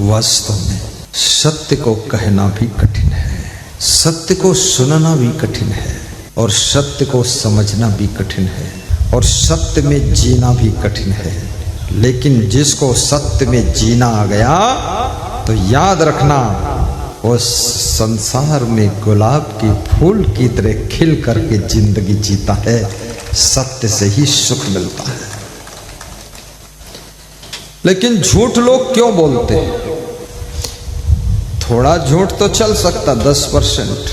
वास्तव में सत्य को कहना भी कठिन है, सत्य को सुनना भी कठिन है, और सत्य को समझना भी कठिन है, और सत्य में जीना भी कठिन है। लेकिन जिसको सत्य में जीना आ गया तो याद रखना, वो संसार में गुलाब के फूल की तरह खिल करके जिंदगी जीता है। सत्य से ही सुख मिलता है। लेकिन झूठ लोग क्यों बोलते हैं? थोड़ा झूठ तो चल सकता 10%,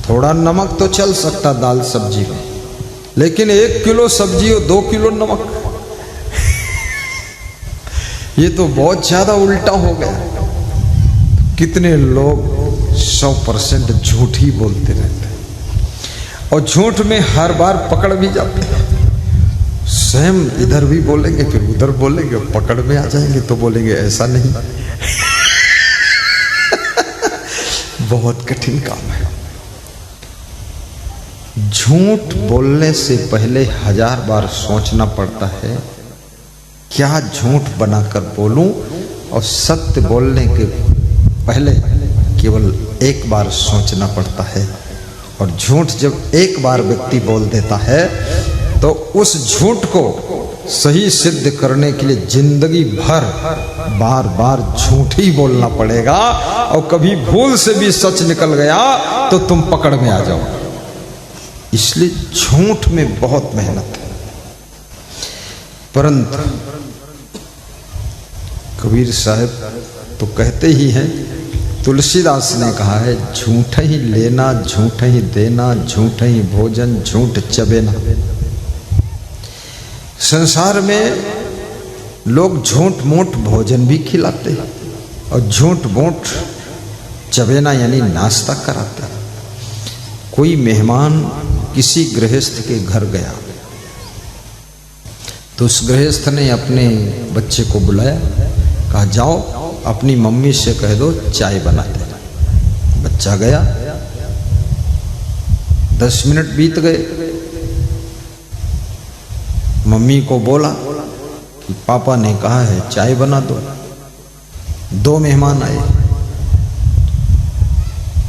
थोड़ा नमक तो चल सकता दाल सब्जी में, लेकिन 1 किलो सब्जी और 2 किलो नमक, ये तो बहुत ज्यादा उल्टा हो गया। कितने लोग 100% झूठ ही बोलते रहते हैं, और झूठ में हर बार पकड़ भी जाते हैं। स्वयं इधर भी बोलेंगे, फिर उधर बोलेंगे, पकड़ में आ जाएंगे तो बोलेंगे ऐसा नहीं। बहुत कठिन काम है। झूठ बोलने से पहले 1000 बार सोचना पड़ता है, क्या झूठ बनाकर बोलूं, और सत्य बोलने के पहले केवल 1 बार सोचना पड़ता है। और झूठ जब 1 बार व्यक्ति बोल देता है तो उस झूठ को सही सिद्ध करने के लिए जिंदगी भर बार बार झूठ ही बोलना पड़ेगा, और कभी भूल से भी सच निकल गया तो तुम पकड़ में आ जाओ। इसलिए झूठ में बहुत मेहनत है। परंतु कबीर साहब तो कहते ही हैं, तुलसीदास ने कहा है, झूठ ही लेना, झूठ ही देना, झूठ ही भोजन, झूठ चबेना। संसार में लोग झूठ मूठ भोजन भी खिलाते हैं, और झूठ मूठ चबेना यानी नाश्ता कराते हैं। कोई मेहमान किसी गृहस्थ के घर गया तो उस गृहस्थ ने अपने बच्चे को बुलाया, कहा जाओ अपनी मम्मी से कह दो चाय बना दे। बच्चा गया, 10 मिनट बीत गए। मम्मी को बोला कि पापा ने कहा है चाय बना दो। 2 मेहमान आए।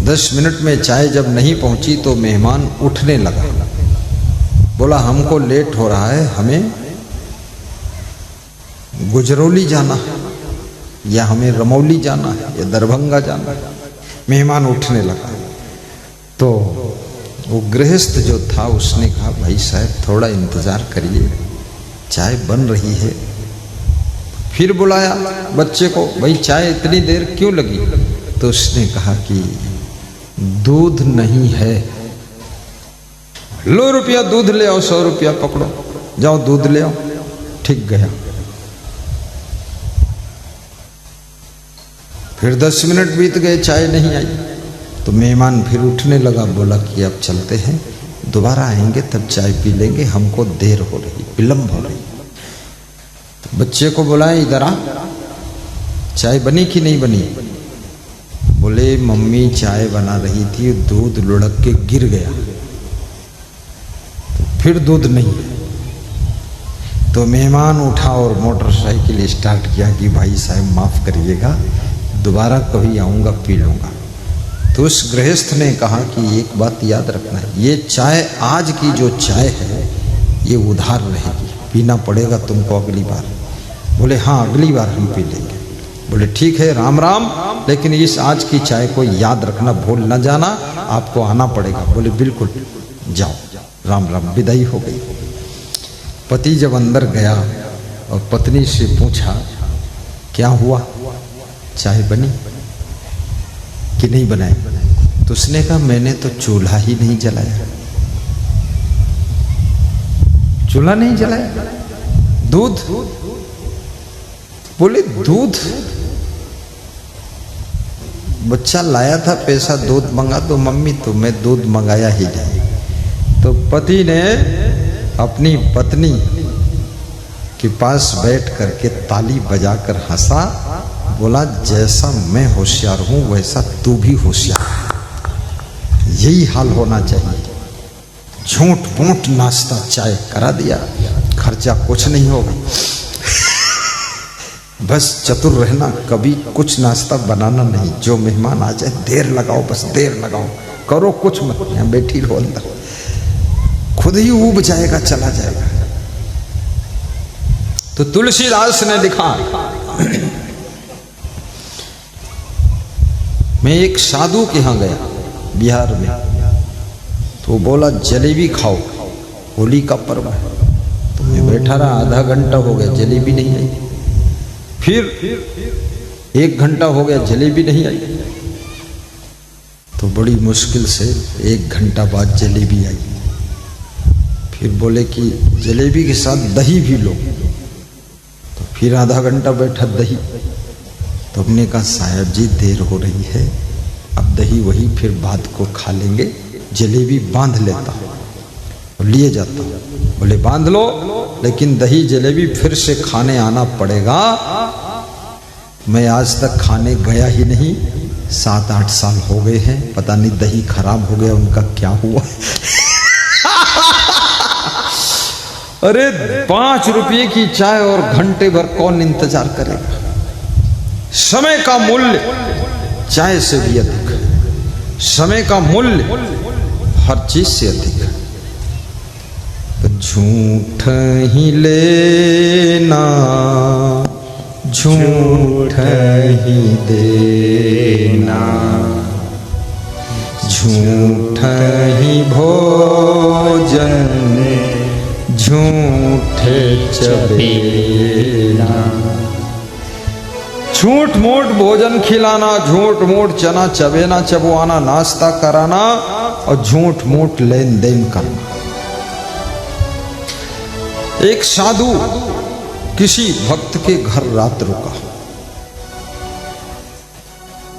10 मिनट में चाय जब नहीं पहुंची तो मेहमान उठने लगा, बोला हमको लेट हो रहा है, हमें गुजरौली जाना है, या हमें रमौली जाना है, या दरभंगा जाना है। मेहमान उठने लगा तो वो गृहस्थ जो था उसने कहा भाई साहब थोड़ा इंतजार करिए, चाय बन रही है। फिर बुलाया बच्चे को, भाई चाय इतनी देर क्यों लगी? तो उसने कहा कि दूध नहीं है। लो रुपया दूध ले आओ, 100 रुपया पकड़ो, जाओ दूध ले आओ। ठीक गया। फिर 10 मिनट बीत गए, चाय नहीं आई। तो मेहमान फिर उठने लगा, बोला कि अब चलते हैं, दोबारा आएंगे तब चाय पी लेंगे, हमको देर हो रही, विलंब हो रही। तो बच्चे को बुलाया, इधर आ, चाय बनी कि नहीं बनी? बोले मम्मी चाय बना रही थी, दूध लुढ़क के गिर गया। तो फिर दूध नहीं है। तो मेहमान उठा और मोटरसाइकिल स्टार्ट किया कि भाई साहब माफ करिएगा, दोबारा कभी आऊंगा पी लूंगा। तो उस गृहस्थ ने कहा कि एक बात याद रखना है, ये चाय आज की जो चाय है ये उधार रहेगी, पीना पड़ेगा तुमको अगली बार। बोले हाँ अगली बार हम पी लेंगे। बोले ठीक है, राम राम, लेकिन इस आज की चाय को याद रखना, भूल न जाना, आपको आना पड़ेगा। बोले बिल्कुल, जाओ, राम राम। विदाई हो गई। पति जब अंदर गया और पत्नी से पूछा क्या हुआ, चाय बनी कि नहीं बनाई? तो उसने कहा मैंने तो चूल्हा ही नहीं जलाया। चूल्हा नहीं जलाया? दूध? बोले दूध? बच्चा लाया था पैसा, दूध मंगा तो मम्मी तो मैं दूध मंगाया ही नहीं। तो पति ने अपनी पत्नी के पास बैठ करके ताली बजाकर हंसा, बोला जैसा मैं होशियार हूं वैसा तू भी होशियार है, यही हाल होना चाहिए। झूठ मूठ नाश्ता चाय करा दिया, खर्चा कुछ नहीं होगा। बस चतुर रहना, कभी कुछ नाश्ता बनाना नहीं, जो मेहमान आ जाए देर लगाओ, बस देर लगाओ, करो कुछ मत, यहाँ बैठी रहो अंदर, खुद ही ऊब जाएगा, चला जाएगा। तो तुलसीदास ने लिखा, मैं एक साधु के यहाँ गया बिहार में, तो बोला जलेबी खाओ, होली का पर्व है। तो मैं बैठा रहा, आधा घंटा हो गया जलेबी नहीं आई, फिर 1 घंटा हो गया जलेबी नहीं आई, तो बड़ी मुश्किल से 1 घंटा बाद जलेबी आई। फिर बोले कि जलेबी के साथ दही भी लो, तो फिर आधा घंटा बैठा दही। तो हमने कहा साहब जी देर हो रही है, अब दही वही फिर बाद को खा लेंगे, जलेबी बांध लेता हूँ और लिए जाता हूँ। बोले बांध लो, लेकिन दही जलेबी फिर से खाने आना पड़ेगा। मैं आज तक खाने गया ही नहीं, 7-8 साल हो गए हैं, पता नहीं दही खराब हो गया उनका क्या हुआ। अरे 5 रुपये की चाय और घंटे भर कौन इंतजार करेगा। समय का मूल्य चाय से भी अधिक है, समय का मूल्य हर चीज से अधिक है। तो झूठ ही लेना, झूठ ही देना, झूठ ही भोजन, झूठे चबेना। झूठ मूठ भोजन खिलाना, झूठ मूठ चना चबेना चबवाना, नाश्ता कराना और झूठ मूठ लेन देन करना। एक साधु किसी भक्त के घर रात रुका,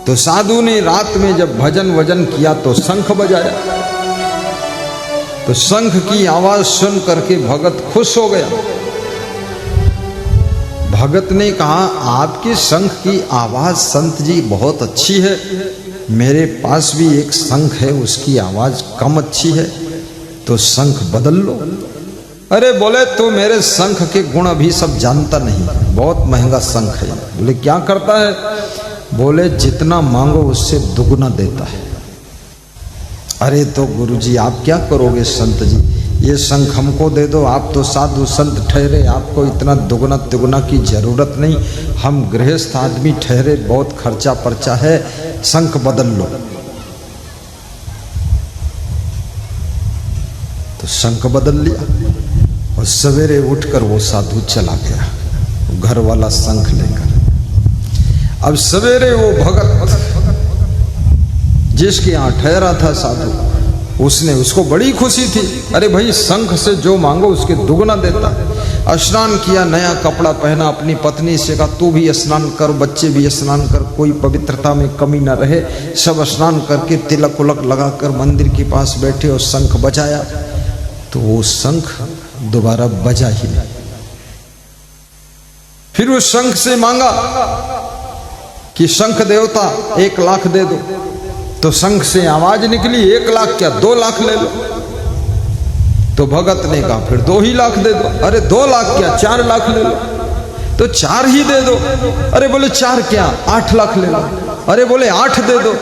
तो साधु ने रात में जब भजन वजन किया तो शंख बजाया। तो शंख की आवाज सुन करके भगत खुश हो गया। भगत ने कहा आपके शंख की आवाज संत जी बहुत अच्छी है, मेरे पास भी एक शंख है, उसकी आवाज कम अच्छी है, तो शंख बदल लो। अरे बोले तो मेरे शंख के गुण अभी सब जानता नहीं, बहुत महंगा शंख है। बोले क्या करता है? बोले जितना मांगो उससे दुगना देता है। अरे तो गुरुजी आप क्या करोगे संत जी, ये शंख हमको दे दो, आप तो साधु संत ठहरे, आपको इतना दुगना तिगुना की जरूरत नहीं, हम गृहस्थ आदमी ठहरे, बहुत खर्चा पर्चा है, शंख बदल लो। तो शंख बदल लिया और सवेरे उठकर वो साधु चला गया घर वाला शंख लेकर। अब सवेरे वो भगत जिसके यहाँ ठहरा था साधु, उसने, उसको बड़ी खुशी थी, अरे भाई शंख से जो मांगो उसके दुगना देता। स्नान किया, नया कपड़ा पहना, अपनी पत्नी से कहा तू भी स्नान कर, बच्चे भी स्नान कर, कोई पवित्रता में कमी ना रहे। सब स्नान करके तिलक उलक लगाकर मंदिर के पास बैठे और शंख बजाया। तो वो शंख दोबारा बजा ही नहीं। फिर उस शंख से मांगा कि शंख देवता 1 लाख दे दो। तो शंख से आवाज निकली 1 लाख क्या 2 लाख ले लो। तो भगत ने कहा फिर 2 ही लाख दे दो। अरे 2 लाख क्या 4 लाख ले लो। तो 4 ही दे दो। अरे बोले 4 क्या 8 लाख ले लो। अरे बोले 8 दे दो।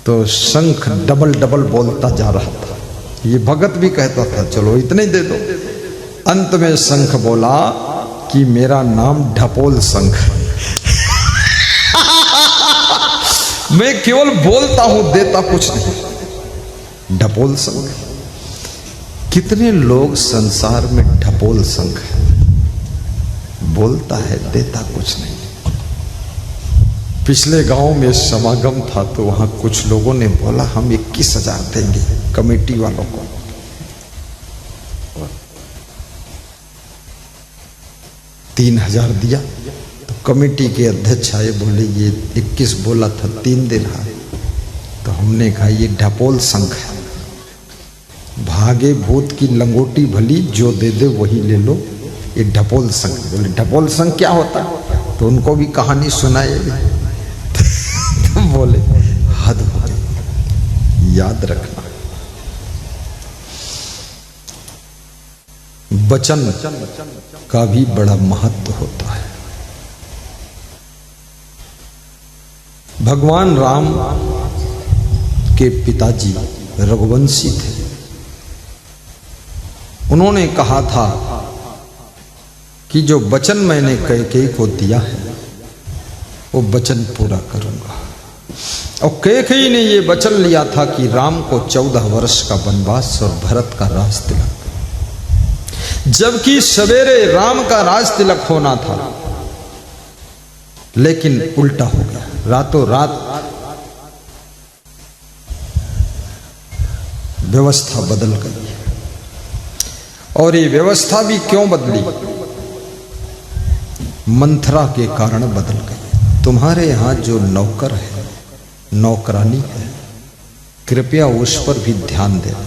तो शंख डबल डबल बोलता जा रहा था। ये भगत भी कहता था चलो इतने दे दो। अंत में शंख बोला कि मेरा नाम ढपोल शंख, मैं केवल बोलता हूं, देता कुछ नहीं। ढपोल शंख। कितने लोग संसार में ढपोल शंख है, बोलता है देता कुछ नहीं। पिछले गांव में समागम था तो वहां कुछ लोगों ने बोला हम 21,000 देंगे कमेटी वालों को। और 3,000 दिया तो कमेटी के अध्यक्ष आए, बोले ये 21 बोला था 3 दे रहा है। तो हमने कहा ये ढपोल शंख है, भागे भूत की लंगोटी भली, जो दे दे वही ले लो, ये ढपोल शंख। बोले ढपोल शंख क्या होता है? तो उनको भी कहानी सुनाएगी। तो बोले हद हो गई, याद रखना वचन का भी बड़ा महत्व होता है। भगवान राम के पिताजी रघुवंशी थे। उन्होंने कहा था कि जो वचन मैंने कैकेयी को दिया है वो वचन पूरा करूंगा। और कैकेयी ने ये वचन लिया था कि राम को 14 वर्ष का वनवास और भरत का राज तिलक, जबकि सवेरे राम का राज तिलक होना था, लेकिन उल्टा हो गया। रातों रात व्यवस्था बदल गई। और ये व्यवस्था भी क्यों बदली? मंथरा के कारण बदल गई। तुम्हारे यहां जो नौकर है, नौकरानी है, कृपया उस पर भी ध्यान दें।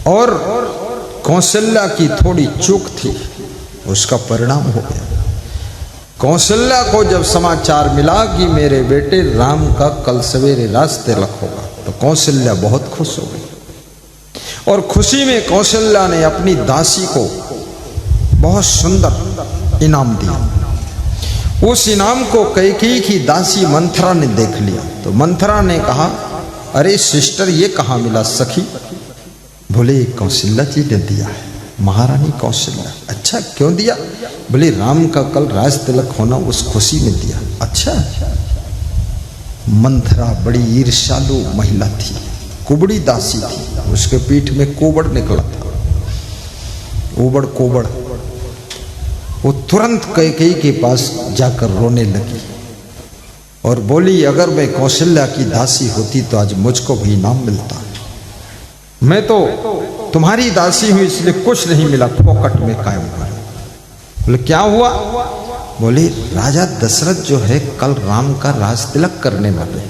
और कौशल्या की थोड़ी चूक थी, उसका परिणाम हो गया। कौशल्या को जब समाचार मिला कि मेरे बेटे राम का कल सवेरे राज तिलक होगा, तो कौशल्या बहुत खुश हो गई। और खुशी में कौशल्या ने अपनी दासी को बहुत सुंदर इनाम दिया। उस इनाम को कैकेयी की दासी मंथरा ने देख लिया, तो मंथरा ने कहा, अरे सिस्टर, ये कहाँ मिला सखी? बोले कौशल्या जी ने दिया है, महारानी कौशल्या। अच्छा, क्यों दिया? बोले राम का कल राज तिलक होना, उस खुशी में दिया। अच्छा। मंथरा बड़ी ईर्ष्यालु महिला थी, कुबड़ी दासी थी, उसके पीठ में कोबड़ निकला था, उबड़ कोबड़। वो तुरंत कैकेयी के पास जाकर रोने लगी और बोली, अगर मैं कौशल्या की दासी होती तो आज मुझको भी इनाम मिलता। मैं तो तुम्हारी दासी हूं, इसलिए कुछ नहीं मिला, फोकट में कायम कर। बोले क्या हुआ? बोले राजा दशरथ जो है कल राम का राज तिलक करने वाले,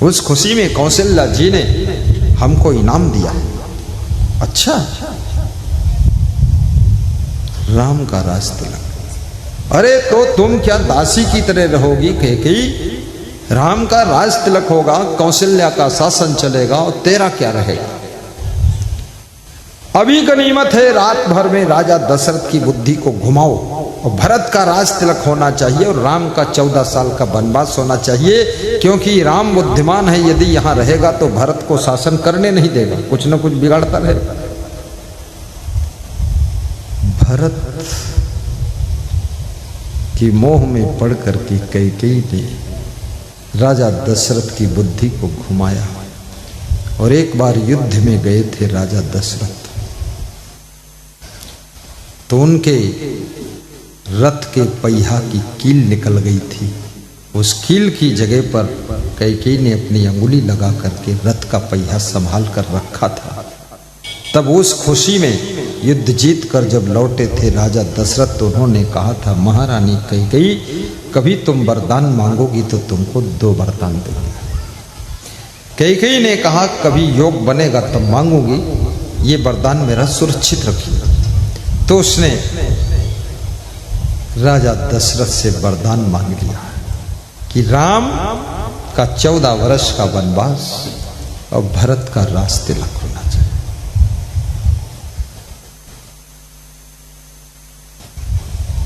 उस खुशी में कौशल्या जी ने हमको इनाम दिया। अच्छा, राम का राज तिलक। अरे तो तुम क्या दासी की तरह रहोगी कैकेयी? राम का राज तिलक होगा, कौशल्या का शासन चलेगा, और तेरा क्या रहेगा? अभी गनीमत है, रात भर में राजा दशरथ की बुद्धि को घुमाओ, और भरत का राज तिलक होना चाहिए और राम का 14 साल का वनवास होना चाहिए, क्योंकि राम बुद्धिमान है। यदि यहां रहेगा तो भरत को शासन करने नहीं देगा, कुछ न कुछ बिगाड़ता रहेगा। भरत की मोह में पड़ करके कैकेयी ने राजा दशरथ की बुद्धि को घुमाया। और एक बार युद्ध में गए थे राजा दशरथ, तो उनके रथ के पहिया की कील निकल गई थी। उस कील की जगह पर कैकेयी ने अपनी अंगुली लगा करके रथ का पहिया संभाल कर रखा था। तब उस खुशी में युद्ध जीत कर जब लौटे थे राजा दशरथ, तो उन्होंने कहा था, महारानी कैकेयी, कभी तुम वरदान मांगोगी तो तुमको 2 वरदान देंगे। कैकेयी ने कहा, कभी योग बनेगा तब मांगूंगी, ये वरदान मेरा सुरक्षित रखिएगा। तो उसने राजा दशरथ से वरदान मांग लिया कि राम का 14 वर्ष का वनवास और भरत का राज तिलक होना चाहिए।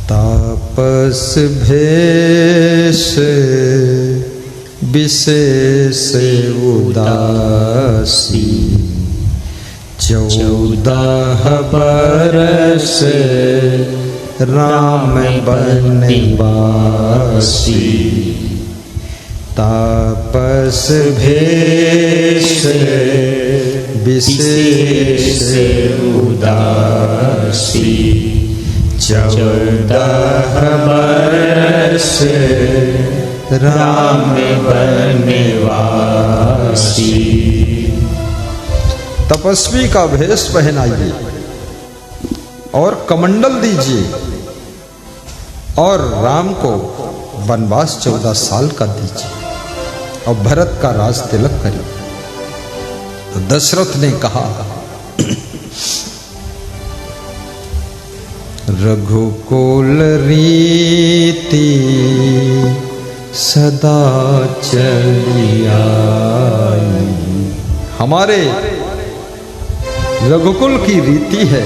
तापस भेष विशेष उदासी, 14 बरस राम बनवासी। तापस भेष विशेष उदासी, 14 बरस राम बनवासी। तपस्वी का भेष पहनाइए और कमंडल दीजिए और राम को वनवास 14 साल का दीजिए और भरत का राज तिलक करिए। तो दशरथ ने कहा, रघुकुल रीति सदा चली आई। हमारे रघुकुल की रीति है,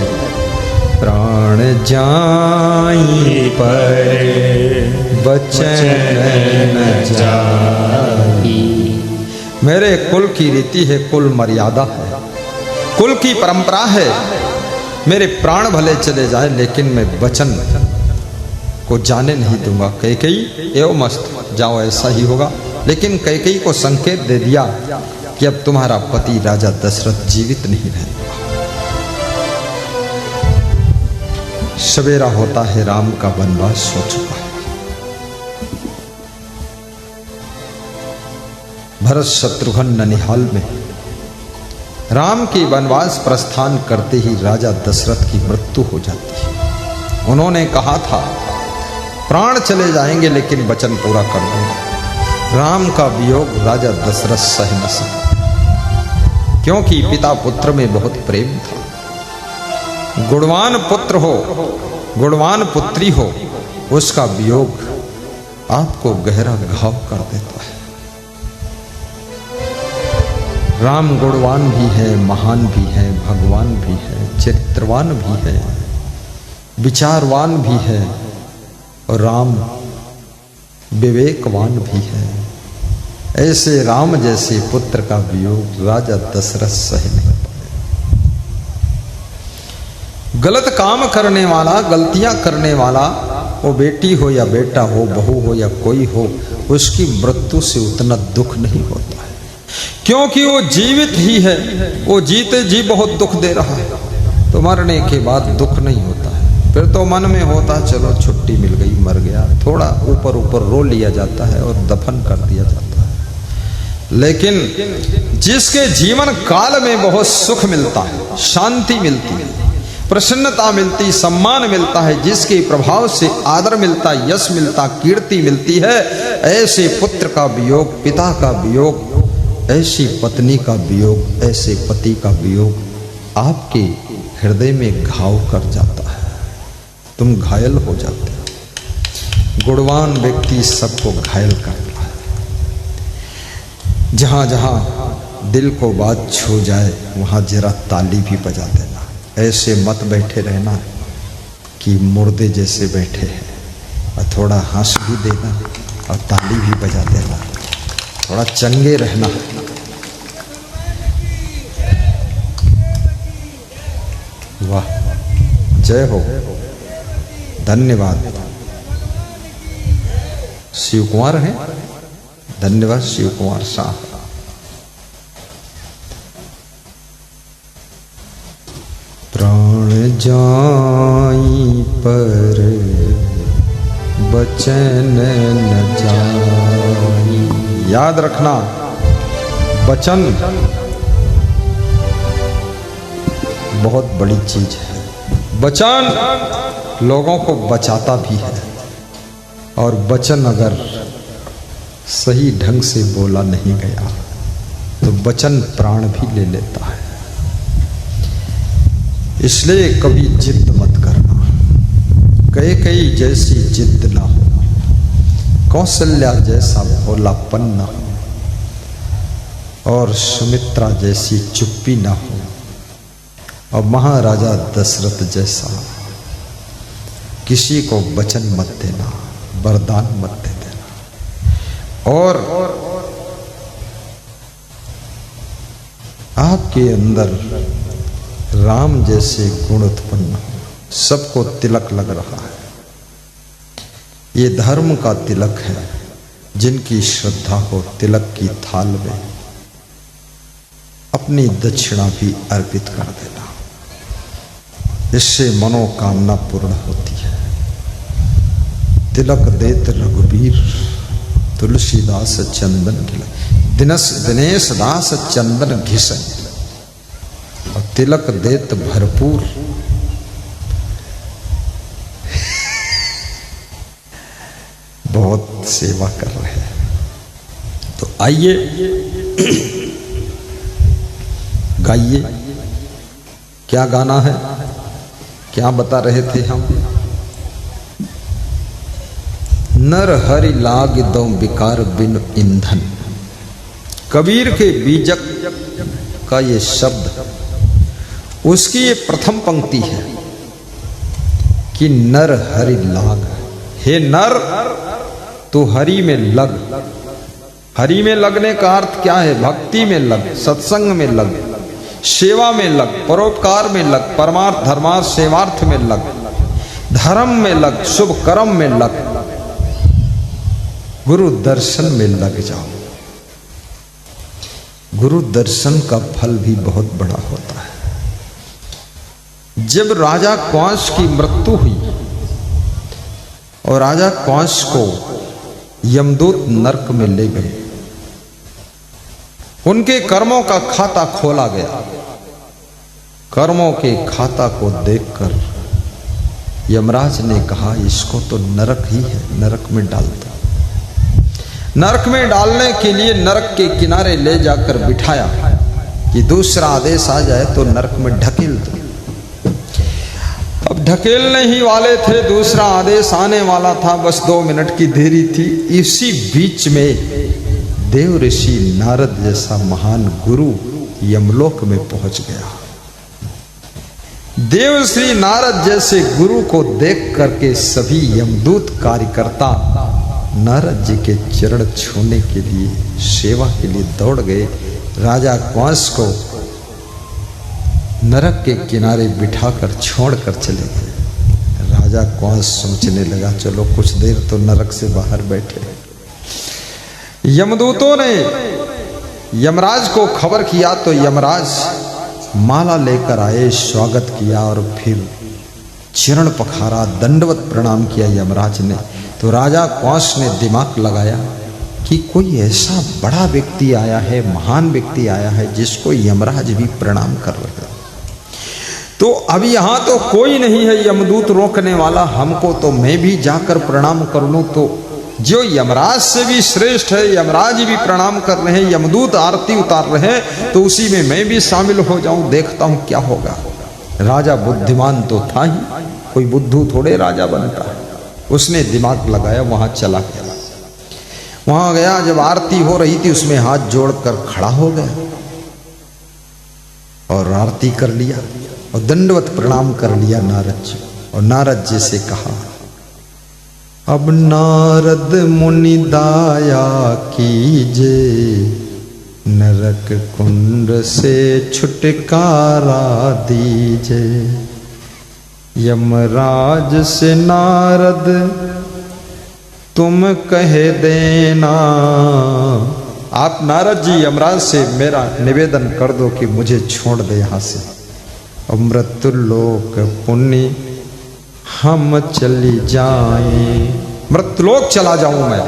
प्राण जाई पर बचन न जाई। मेरे कुल की रीति है, कुल मर्यादा है, कुल की परंपरा है। मेरे प्राण भले चले जाए लेकिन मैं वचन को जाने नहीं दूंगा। कैकेयी एवं मस्त जाओ, ऐसा ही होगा। लेकिन कैकेयी को संकेत दे दिया कि अब तुम्हारा पति राजा दशरथ जीवित नहीं रहेगा। सवेरा होता है, राम का वनवास हो चुका है। भरत शत्रुघ्न ननिहाल में राम की वनवास प्रस्थान करते ही राजा दशरथ की मृत्यु हो जाती है। उन्होंने कहा था प्राण चले जाएंगे लेकिन वचन पूरा कर दूंगा। राम का वियोग राजा दशरथ सह न सके, क्योंकि पिता पुत्र में बहुत प्रेम था। गुणवान पुत्र हो, गुणवान पुत्री हो, उसका वियोग आपको गहरा घाव कर देता है। राम गुणवान भी है, महान भी है, भगवान भी है, चरित्रवान भी है, विचारवान भी है, और राम विवेकवान भी है। ऐसे राम जैसे पुत्र का वियोग राजा दशरथ सह नहीं पाए। गलत काम करने वाला, गलतियां करने वाला, वो बेटी हो या बेटा हो, बहू हो या कोई हो, उसकी मृत्यु से उतना दुख नहीं होता है, क्योंकि वो जीवित ही है। वो जीते जी बहुत दुख दे रहा है, तो मरने के बाद दुख नहीं होता है। फिर तो मन में होता चलो छुट्टी मिल गई, मर गया, थोड़ा ऊपर ऊपर रो लिया जाता है और दफन कर दिया जाता है। लेकिन जिसके जीवन काल में बहुत सुख मिलता है, शांति मिलती है, प्रसन्नता मिलती, सम्मान मिलता है, जिसके प्रभाव से आदर मिलता, यश मिलता, कीर्ति मिलती है, ऐसे पुत्र का वियोग, पिता का वियोग, ऐसी पत्नी का वियोग, ऐसे पति का वियोग आपके हृदय में घाव कर जाता है। तुम घायल हो जाते हो। गुणवान व्यक्ति सबको घायल करता है। जहां जहां दिल को बात छू जाए वहां जरा ताली भी बजा देना। ऐसे मत बैठे रहना कि मुर्दे जैसे बैठे हैं, और थोड़ा हंस भी देना और ताली भी बजा देना, थोड़ा चंगे रहना। वाह, जय हो, धन्यवाद। शिव कुमार हैं, धन्यवाद शिव कुमार साहब। प्राण जाई पर बचन न जाई। याद रखना, वचन बहुत बड़ी चीज है। वचन लोगों को बचाता भी है, और वचन अगर सही ढंग से बोला नहीं गया तो वचन प्राण भी ले लेता है। इसलिए कभी जिद मत करना, कैकेयी जैसी जिद ना हो, कौशल्या जैसा भोलापन ना हो, और सुमित्रा जैसी चुप्पी ना हो, और महाराजा दशरथ जैसा किसी को वचन मत देना, वरदान मत दे देना। और आपके अंदर राम जैसे गुण उत्पन्न हो। सबको तिलक लग रहा है, ये धर्म का तिलक है। जिनकी श्रद्धा हो, तिलक की थाल में अपनी दक्षिणा भी अर्पित कर देना, इससे मनोकामना पूर्ण होती है। तिलक देत रघुबीर, तुलसीदास चंदन खिला, दिनेश दास चंदन घिसन, और तिलक देत भरपूर। बहुत सेवा कर रहे हैं। तो आइए गाइए। क्या गाना है, क्या बता रहे थे हम? नर हरि लाग दो विकार बिन ईंधन। कबीर के बीजक का ये शब्द उसकी ये प्रथम पंक्ति है कि नर हरि लाग। हे नर, तू हरि में लग। हरि में लगने का अर्थ क्या है? भक्ति में लग, सत्संग में लग, सेवा में लग, परोपकार में लग, परमार्थ धर्मार्थ सेवार्थ में लग, धर्म में लग, शुभ कर्म में लग, गुरु दर्शन में लग जाओ। गुरु दर्शन का फल भी बहुत बड़ा होता है। जब राजा कंस की मृत्यु हुई और राजा कंस को यमदूत नरक में ले गए, उनके कर्मों का खाता खोला गया। कर्मों के खाता को देखकर यमराज ने कहा, इसको तो नरक ही है, नरक में डाल दो। नरक में डालने के लिए नरक के किनारे ले जाकर बिठाया कि दूसरा आदेश आ जाए तो नरक में ढकेल दो। अब ढकेलने ही वाले थे, दूसरा आदेश आने वाला था, बस 2 मिनट की देरी थी। इसी बीच में देव ऋषि नारद जैसा महान गुरु यमलोक में पहुंच गया। देव श्री नारद जैसे गुरु को देख करके सभी यमदूत कार्यकर्ता नारद जी के चरण छूने के लिए, सेवा के लिए दौड़ गए। राजा कंस को नरक के किनारे बिठाकर छोड़कर चले गए। राजा कंस सोचने लगा, चलो कुछ देर तो नरक से बाहर बैठे। यमदूतों ने यमराज को खबर किया तो यमराज माला लेकर आए, स्वागत किया और फिर चरण पखारा, दंडवत प्रणाम किया यमराज ने। तो राजा कंस ने दिमाग लगाया कि कोई ऐसा बड़ा व्यक्ति आया है, महान व्यक्ति आया है, जिसको यमराज भी प्रणाम कर रहे हैं। तो अब यहां तो कोई नहीं है यमदूत रोकने वाला, हमको तो मैं भी जाकर प्रणाम कर लूं। तो जो यमराज से भी श्रेष्ठ है, यमराज भी प्रणाम कर रहे हैं, यमदूत आरती उतार रहे हैं, तो उसी में मैं भी शामिल हो जाऊं, देखता हूं क्या होगा। राजा बुद्धिमान तो था ही, कोई बुद्धू थोड़े राजा बनता है। उसने दिमाग लगाया, वहां चला गया। वहां गया, जब आरती हो रही थी उसमें हाथ जोड़कर खड़ा हो गया और आरती कर लिया और दंडवत प्रणाम कर लिया नारद जी। और नारद जी से कहा, अब नारद मुनि दाया कीजे, नरक कुंड से छुटकारा दीजे। यमराज से नारद तुम कह देना, आप नारद जी यमराज से मेरा निवेदन कर दो कि मुझे छोड़ दे यहां से। मृत्युलोक पुण्य हम चली जाएं, मृत्युलोक चला जाऊं मैं।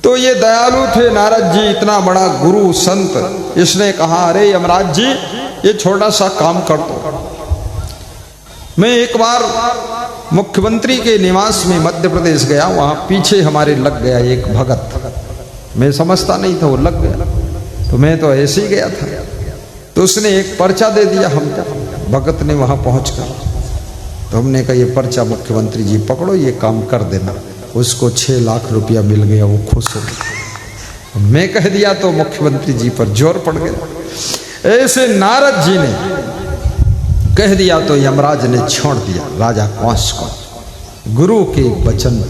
तो ये दयालु थे नारद जी, इतना बड़ा गुरु संत। इसने कहा, अरे यमराज जी, ये छोटा सा काम कर दो। मैं एक बार मुख्यमंत्री के निवास में मध्य प्रदेश गया, वहां पीछे हमारे लग गया एक भगत। मैं समझता नहीं था, वो लग गया, तो मैं तो ऐसे ही गया था। तो उसने एक पर्चा दे दिया हमको, भगत ने वहां पहुंचकर। तो हमने कहा, ये पर्चा मुख्यमंत्री जी पकड़ो, ये काम कर देना। उसको 6 लाख रुपया मिल गया, वो खुश हो गया। मैं कह दिया तो मुख्यमंत्री जी पर जोर पड़ गया। ऐसे नारद जी ने कह दिया तो यमराज ने छोड़ दिया राजा कंस को। गुरु के वचन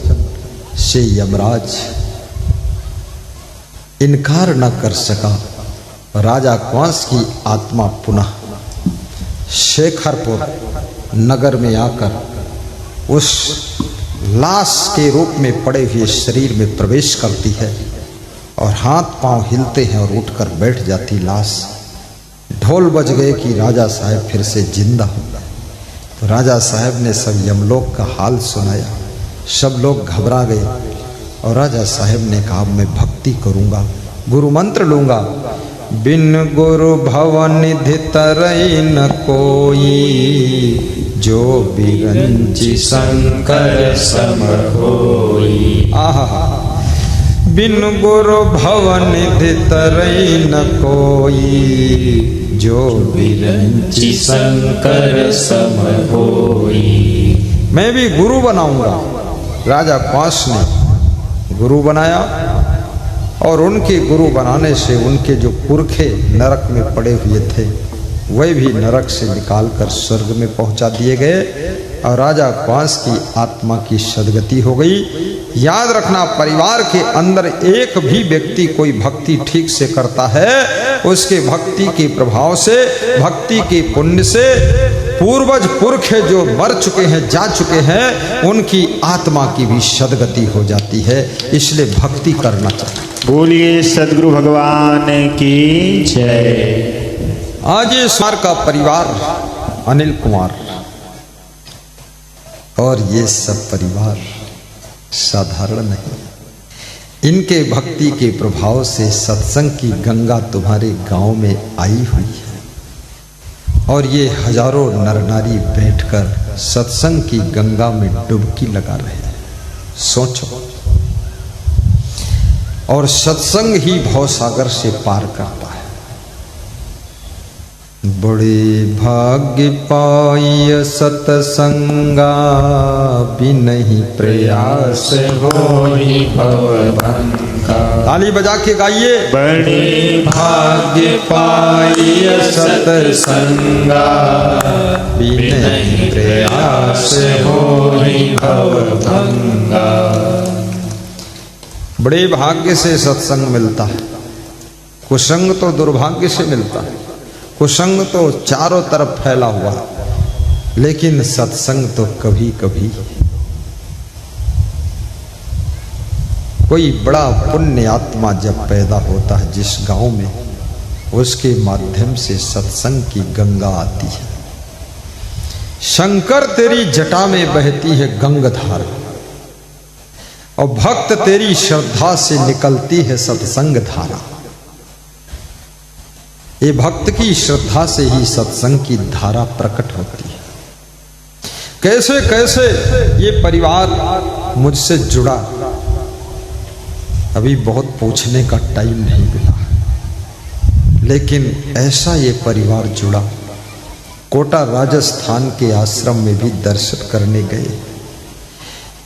से यमराज इनकार न कर सका। राजा कंस की आत्मा पुनः शेखरपुर नगर में आकर उस लाश के रूप में पड़े हुए शरीर में प्रवेश करती है और हाथ पांव हिलते हैं और उठकर बैठ जाती लाश। ढोल बज गए कि राजा साहब फिर से जिंदा हो गए। तो राजा साहब ने सब यमलोक का हाल सुनाया, सब लोग घबरा गए और राजा साहब ने कहा, मैं भक्ति करूंगा, गुरु मंत्र लूंगा। बिन गुरु भवन निधि तरई न कोई, जो बिरंची शंकर सम होई। आहा, बिन गुरु भवन निधि तरई न कोई, जो बिरंची शंकर सम होई। मैं भी गुरु बनाऊंगा। राजा कंस ने गुरु बनाया और उनके गुरु बनाने से उनके जो पुरखे नरक में पड़े हुए थे वे भी नरक से निकालकर स्वर्ग में पहुंचा दिए गए और राजा कंस की आत्मा की सदगति हो गई। याद रखना, परिवार के अंदर एक भी व्यक्ति कोई भक्ति ठीक से करता है, उसके भक्ति के प्रभाव से, भक्ति के पुण्य से पूर्वज पुरख जो मर चुके हैं, जा चुके हैं, उनकी आत्मा की भी सदगति हो जाती है। इसलिए भक्ति करना चाहिए। बोलिए सद्गुरु भगवान की जय। आज ये सार का परिवार अनिल कुमार और ये सब परिवार साधारण नहीं। इनके भक्ति के प्रभाव से सत्संग की गंगा तुम्हारे गांव में आई हुई है और ये हजारों नर नारी बैठकर सत्संग की गंगा में डुबकी लगा रहे हैं। सोचो, और सत्संग ही भवसागर से पार करता है। बड़े भाग्य पाई सतसंगा, बिनहि प्रयास होई भवभंगा। ताली बजा के गाइए। बड़े भाग्य पाई सतसंगा, बिनहि प्रयास होई भवभंगा। बड़े भाग्य से सत्संग मिलता है, कुसंग तो दुर्भाग्य से मिलता है। कुसंग तो चारों तरफ फैला हुआ, लेकिन सत्संग तो कभी कभी कोई बड़ा पुण्य आत्मा जब पैदा होता है जिस गांव में, उसके माध्यम से सत्संग की गंगा आती है। शंकर तेरी जटा में बहती है गंगाधारा और भक्त तेरी श्रद्धा से निकलती है सत्संग धारा। ये भक्त की श्रद्धा से ही सत्संग की धारा प्रकट होती है। कैसे कैसे ये परिवार मुझसे जुड़ा, अभी बहुत पूछने का टाइम नहीं मिला, लेकिन ऐसा ये परिवार जुड़ा। कोटा राजस्थान के आश्रम में भी दर्शन करने गए,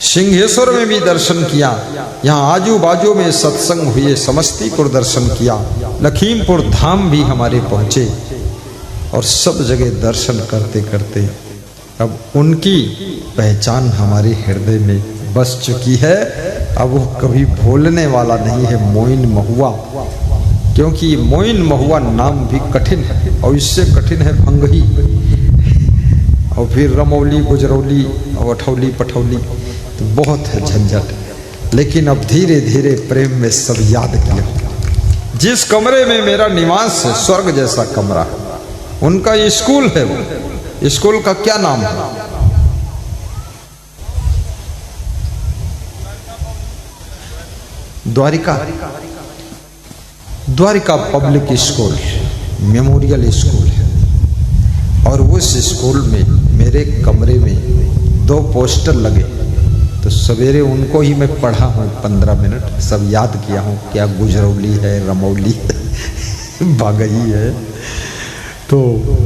सिंहेश्वर में भी दर्शन किया, यहाँ आजू बाजू में सत्संग हुए, समस्तीपुर दर्शन किया, लखीमपुर धाम भी हमारे पहुंचे और सब जगह दर्शन करते करते अब उनकी पहचान हमारे हृदय में बस चुकी है। अब वो कभी भूलने वाला नहीं है मोइन महुआ, क्योंकि मोइन महुआ नाम भी कठिन है और इससे कठिन है भंगही और फिर रमौली, गुजरौली और अठौली पठौली, तो बहुत है झंझट। लेकिन अब धीरे धीरे प्रेम में सब याद किया। जिस कमरे में मेरा निवास है, स्वर्ग जैसा कमरा है, उनका स्कूल है। वो स्कूल का क्या नाम है? Dwarka. Dwarka public school, memorial school है। और उस स्कूल में मेरे कमरे में 2 पोस्टर लगे, तो सवेरे उनको ही मैं पढ़ा हूँ 15 मिनट, सब याद किया हूँ। क्या गुजरौली है, रमौली है, बागई है, तो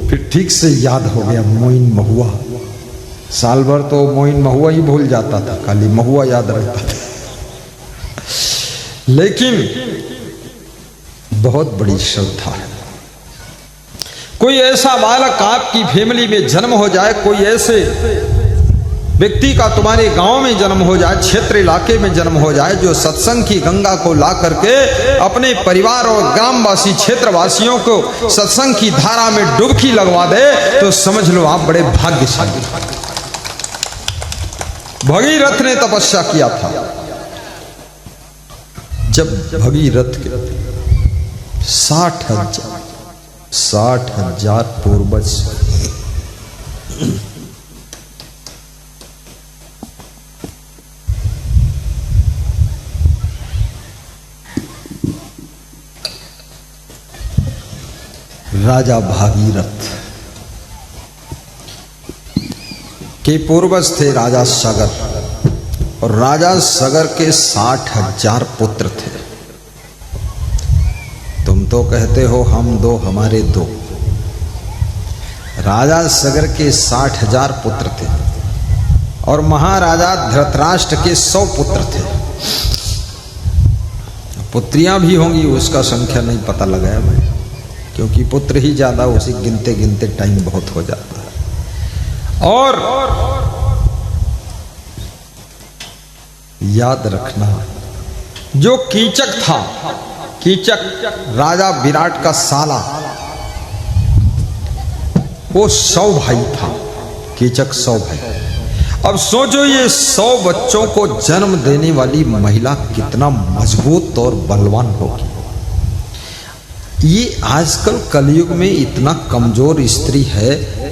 फिर ठीक से याद हो गया मोइन महुआ। साल भर तो मोइन महुआ ही भूल जाता था, खाली महुआ याद रहता था। लेकिन बहुत बड़ी श्रद्धा है। कोई ऐसा बालक आपकी फैमिली में जन्म हो जाए, कोई ऐसे व्यक्ति का तुम्हारे गांव में जन्म हो जाए, क्षेत्र इलाके में जन्म हो जाए, जो सत्संग की गंगा को ला करके अपने परिवार और ग्रामवासी क्षेत्रवासियों को सत्संग की धारा में डुबकी लगवा दे, तो समझ लो आप बड़े भाग्यशाली। भगीरथ ने तपस्या किया था। जब भगीरथ के 60,000 पूर्वज राजा भागीरथ के पूर्वज थे राजा सगर, और राजा सगर के 60,000 पुत्र थे। तुम तो कहते हो हम 2 हमारे 2। राजा सगर के 60,000 पुत्र थे और महाराजा धृतराष्ट्र के 100 पुत्र थे। पुत्रियां भी होंगी, उसका संख्या नहीं पता लगाया मैं, क्योंकि पुत्र ही ज्यादा, उसे गिनते गिनते टाइम बहुत हो जाता है। और याद रखना, जो कीचक था, कीचक राजा विराट का साला, वो 100 भाई था। कीचक 100 भाई। अब सोचो ये 100 बच्चों को जन्म देने वाली महिला कितना मजबूत और बलवान होगी। ये आजकल कलयुग में इतना कमजोर स्त्री है,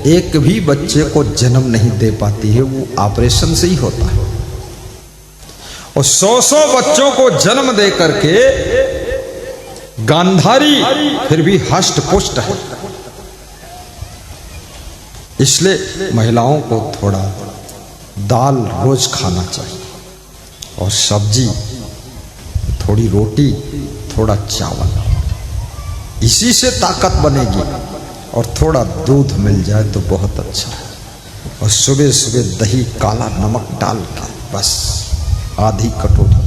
एक भी बच्चे को जन्म नहीं दे पाती है, वो ऑपरेशन से ही होता है। और 100 बच्चों को जन्म दे करके गांधारी फिर भी हष्ट पुष्ट है। इसलिए महिलाओं को थोड़ा दाल रोज खाना चाहिए, और सब्जी, थोड़ी रोटी, थोड़ा चावल, इसी से ताकत बनेगी। और थोड़ा दूध मिल जाए तो बहुत अच्छा है। और सुबह सुबह दही काला नमक डाल के बस आधी कटोरी।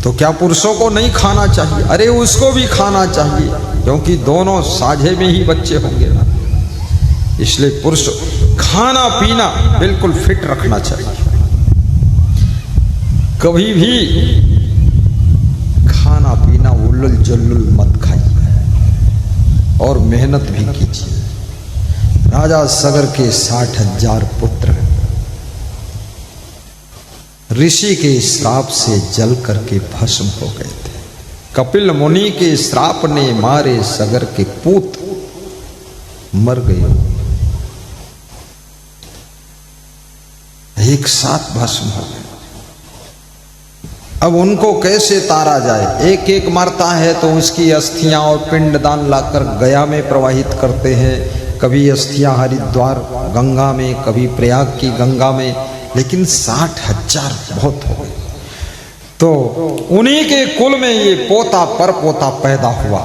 तो क्या पुरुषों को नहीं खाना चाहिए? अरे उसको भी खाना चाहिए, क्योंकि दोनों साझे में ही बच्चे होंगे ना। इसलिए पुरुष खाना पीना बिल्कुल फिट रखना चाहिए। कभी भी खाना पीना उल्लुल जुल्लुल मत खाइए, और मेहनत भी कीजिए। राजा सगर के 60,000 पुत्र ऋषि के श्राप से जल करके भस्म हो गए थे। कपिल मुनि के श्राप ने मारे सगर के पूत मर गए, एक साथ भस्म हो गए। अब उनको कैसे तारा जाए? एक एक मरता है तो उसकी अस्थियां और पिंडदान लाकर गया में प्रवाहित करते हैं। कभी अस्थियां हरिद्वार गंगा में, कभी प्रयाग की गंगा में, लेकिन 60,000 बहुत हो गए। तो उन्हीं के कुल में ये पोता पर पोता पैदा हुआ।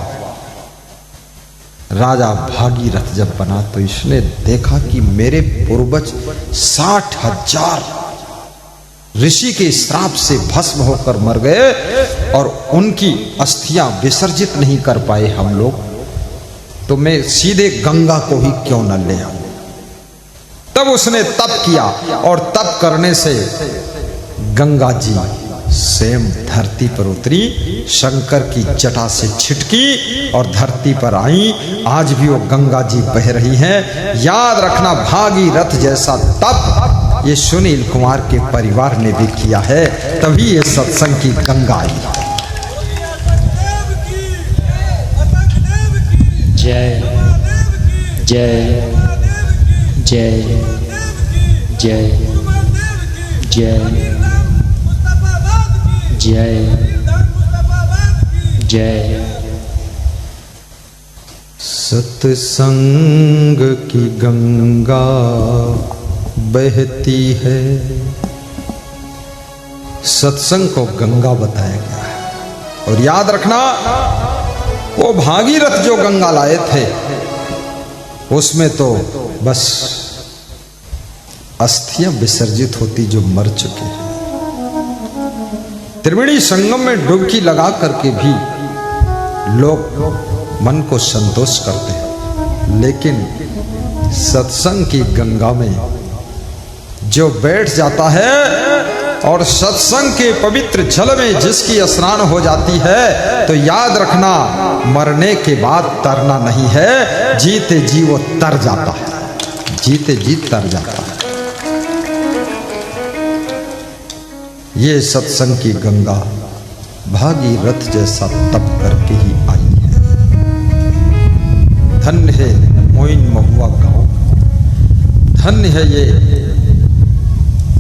राजा भागीरथ जब बना तो इसने देखा कि मेरे पूर्वज 60,000 ऋषि के श्राप से भस्म होकर मर गए, और उनकी अस्थियां विसर्जित नहीं कर पाए हम लोग, तो मैं सीधे गंगा को ही क्यों न ले आऊं। तब उसने तप किया, और तप करने से गंगा जी स्वयं धरती पर उतरी, शंकर की जटा से छिटकी और धरती पर आई। आज भी वो गंगा जी बह रही हैं। याद रखना, भागीरथ जैसा तप ये सुनील कुमार के परिवार ने भी किया है, तभी ये सत्संग की गंगा आई। जय जय जय जय जय जय जय। सत्संग की गंगा बहती है। सत्संग को गंगा बताया गया है। और याद रखना, वो भागीरथ जो गंगा लाए थे उसमें तो बस अस्थियां विसर्जित होती जो मर चुके हैं। त्रिवेणी संगम में डुबकी लगा करके भी लोग मन को संतोष करते हैं, लेकिन सत्संग की गंगा में जो बैठ जाता है और सत्संग के पवित्र जल में जिसकी स्नान हो जाती है, तो याद रखना, मरने के बाद तरना नहीं है, जीते जी वो तर जाता है, जीते जी तर जाता है। ये सत्संग की गंगा भागीरथ जैसा तप करके ही आई है। धन्य है मोइन महुआ गांव, धन्य है ये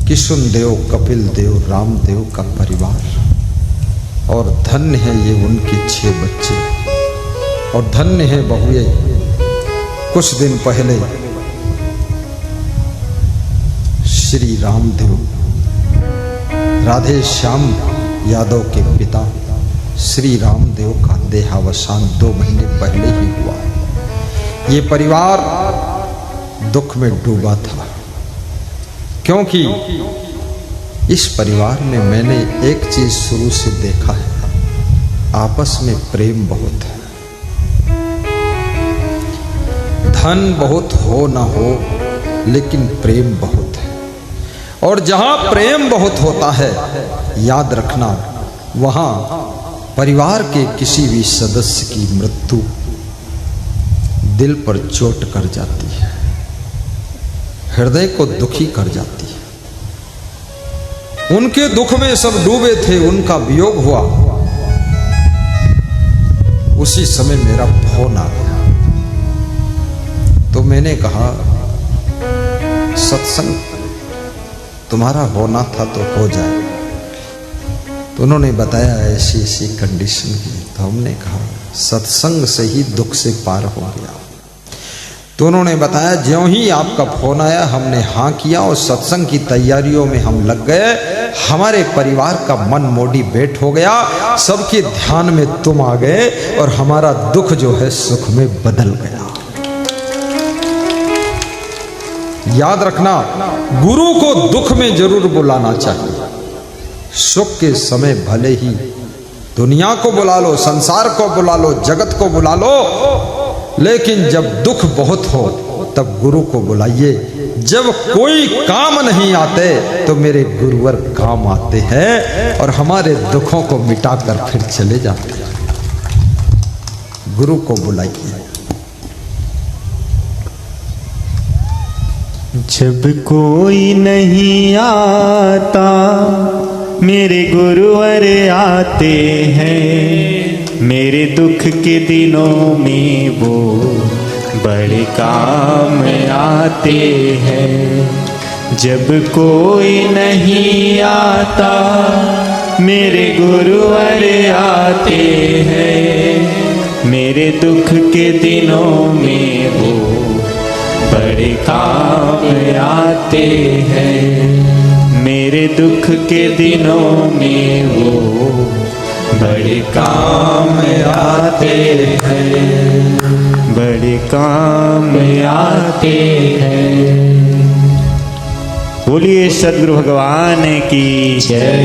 किशुन देव, कपिल देव, रामदेव का परिवार, और धन्य है ये उनके 6 बच्चे, और धन्य है बहुए। कुछ दिन पहले श्री रामदेव, राधे श्याम यादव के पिता श्री रामदेव का देहावसान 2 महीने पहले ही हुआ। ये परिवार दुख में डूबा था, क्योंकि इस परिवार में मैंने एक चीज शुरू से देखा है आपस में प्रेम बहुत है। धन बहुत हो ना हो, लेकिन प्रेम बहुत है। और जहां प्रेम बहुत होता है, याद रखना, वहां परिवार के किसी भी सदस्य की मृत्यु दिल पर चोट कर जाती है, हृदय को दुखी कर जाती है। उनके दुख में सब डूबे थे, उनका वियोग हुआ, उसी समय मेरा फोन आ गया। तो मैंने कहा, सत्संग तुम्हारा होना था तो हो जाए। तो उन्होंने बताया ऐसी ऐसी कंडीशन की। तो हमने कहा सत्संग से ही दुख से पार हो गया। तो उन्होंने बताया ज्यों ही आपका फोन आया हमने हाँ किया और सत्संग की तैयारियों में हम लग गए। हमारे परिवार का मन मोटिवेट हो गया, सबके ध्यान में तुम आ गए और हमारा दुख जो है सुख में बदल गया। याद रखना, गुरु को दुख में जरूर बुलाना चाहिए। सुख के समय भले ही दुनिया को बुला लो, संसार को बुला लो, जगत को बुला लो, लेकिन जब दुख बहुत हो तब गुरु को बुलाइए। जब कोई काम नहीं आते तो मेरे गुरुवर काम आते हैं और हमारे दुखों को मिटाकर फिर चले जाते हैं। गुरु को बुलाइए। जब कोई नहीं आता मेरे गुरुवर आते हैं, मेरे दुख के दिनों में वो बड़े काम आते हैं। जब कोई नहीं आता मेरे गुरुवर आते हैं, मेरे दुख के दिनों में वो बड़े काम आते हैं। मेरे दुख के दिनों में वो बड़े काम आते हैं, बड़े काम आते हैं। बोलिए सद्गुरु भगवान की जय।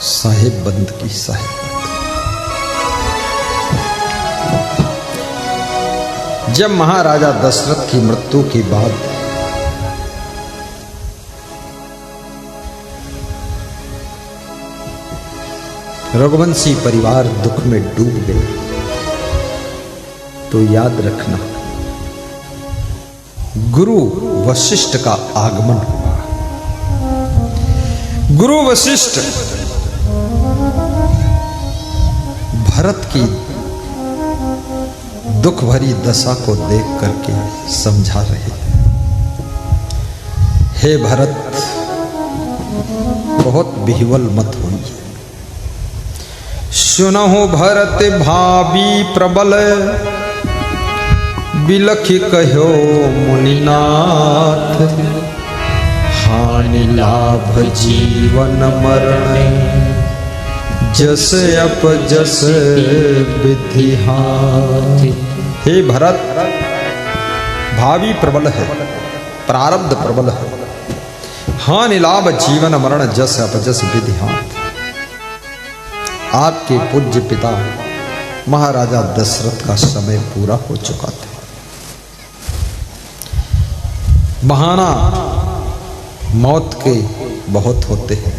साहेब बंद की साहेब। जब महाराजा दशरथ की मृत्यु के बाद रघुवंशी परिवार दुख में डूब गए, तो याद रखना गुरु वशिष्ठ का आगमन हुआ। गुरु वशिष्ठ भरत की दुख भरी दशा को देख करके समझा रहे हैं। हे भरत, बहुत विह्वल मत होइए। सुनहु भरत भावी प्रबल, बिलख कहो मुनिनाथ। हानि लाभ जीवन मरण, जस अप जस विधि हाथ। हे भरत, भावी प्रबल है, प्रारब्ध प्रबल है। हानि लाभ जीवन मरण, जस अप जस विधि हाथ। आपके पूज्य पिता महाराजा दशरथ का समय पूरा हो चुका था। बहाना मौत के बहुत होते हैं,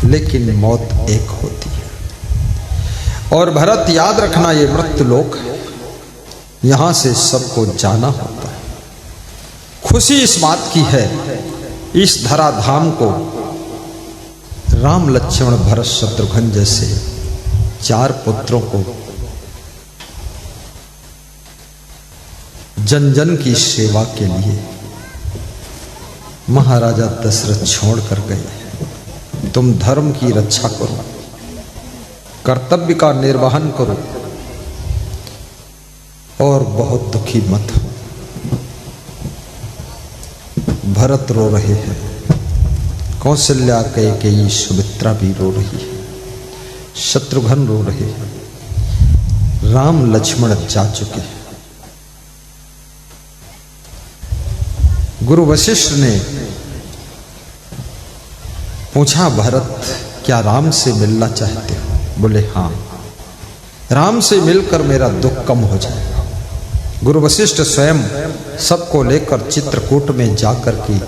लेकिन मौत एक होती है। और भरत, याद रखना, ये मृत्यु लोक है, यहां से सबको जाना होता है। खुशी इस बात की है, इस धराधाम को राम लक्ष्मण भरत शत्रुघ्न जैसे 4 पुत्रों को जन जन की सेवा के लिए महाराजा दशरथ छोड़ कर गए। तुम धर्म की रक्षा करो, कर्तव्य का निर्वहन करो और बहुत दुखी मत हो। भरत रो रहे हैं, कौशल्या कैकेयी सुमित्रा भी रो रही है, शत्रुघ्न रो रहे हैं, राम लक्ष्मण जा चुके हैं। गुरु वशिष्ठ ने पूछा, भरत क्या राम से मिलना चाहते हो? बोले हाँ, राम से मिलकर मेरा दुख कम हो जाएगा। गुरु वशिष्ठ स्वयं सबको लेकर चित्रकूट में जाकर के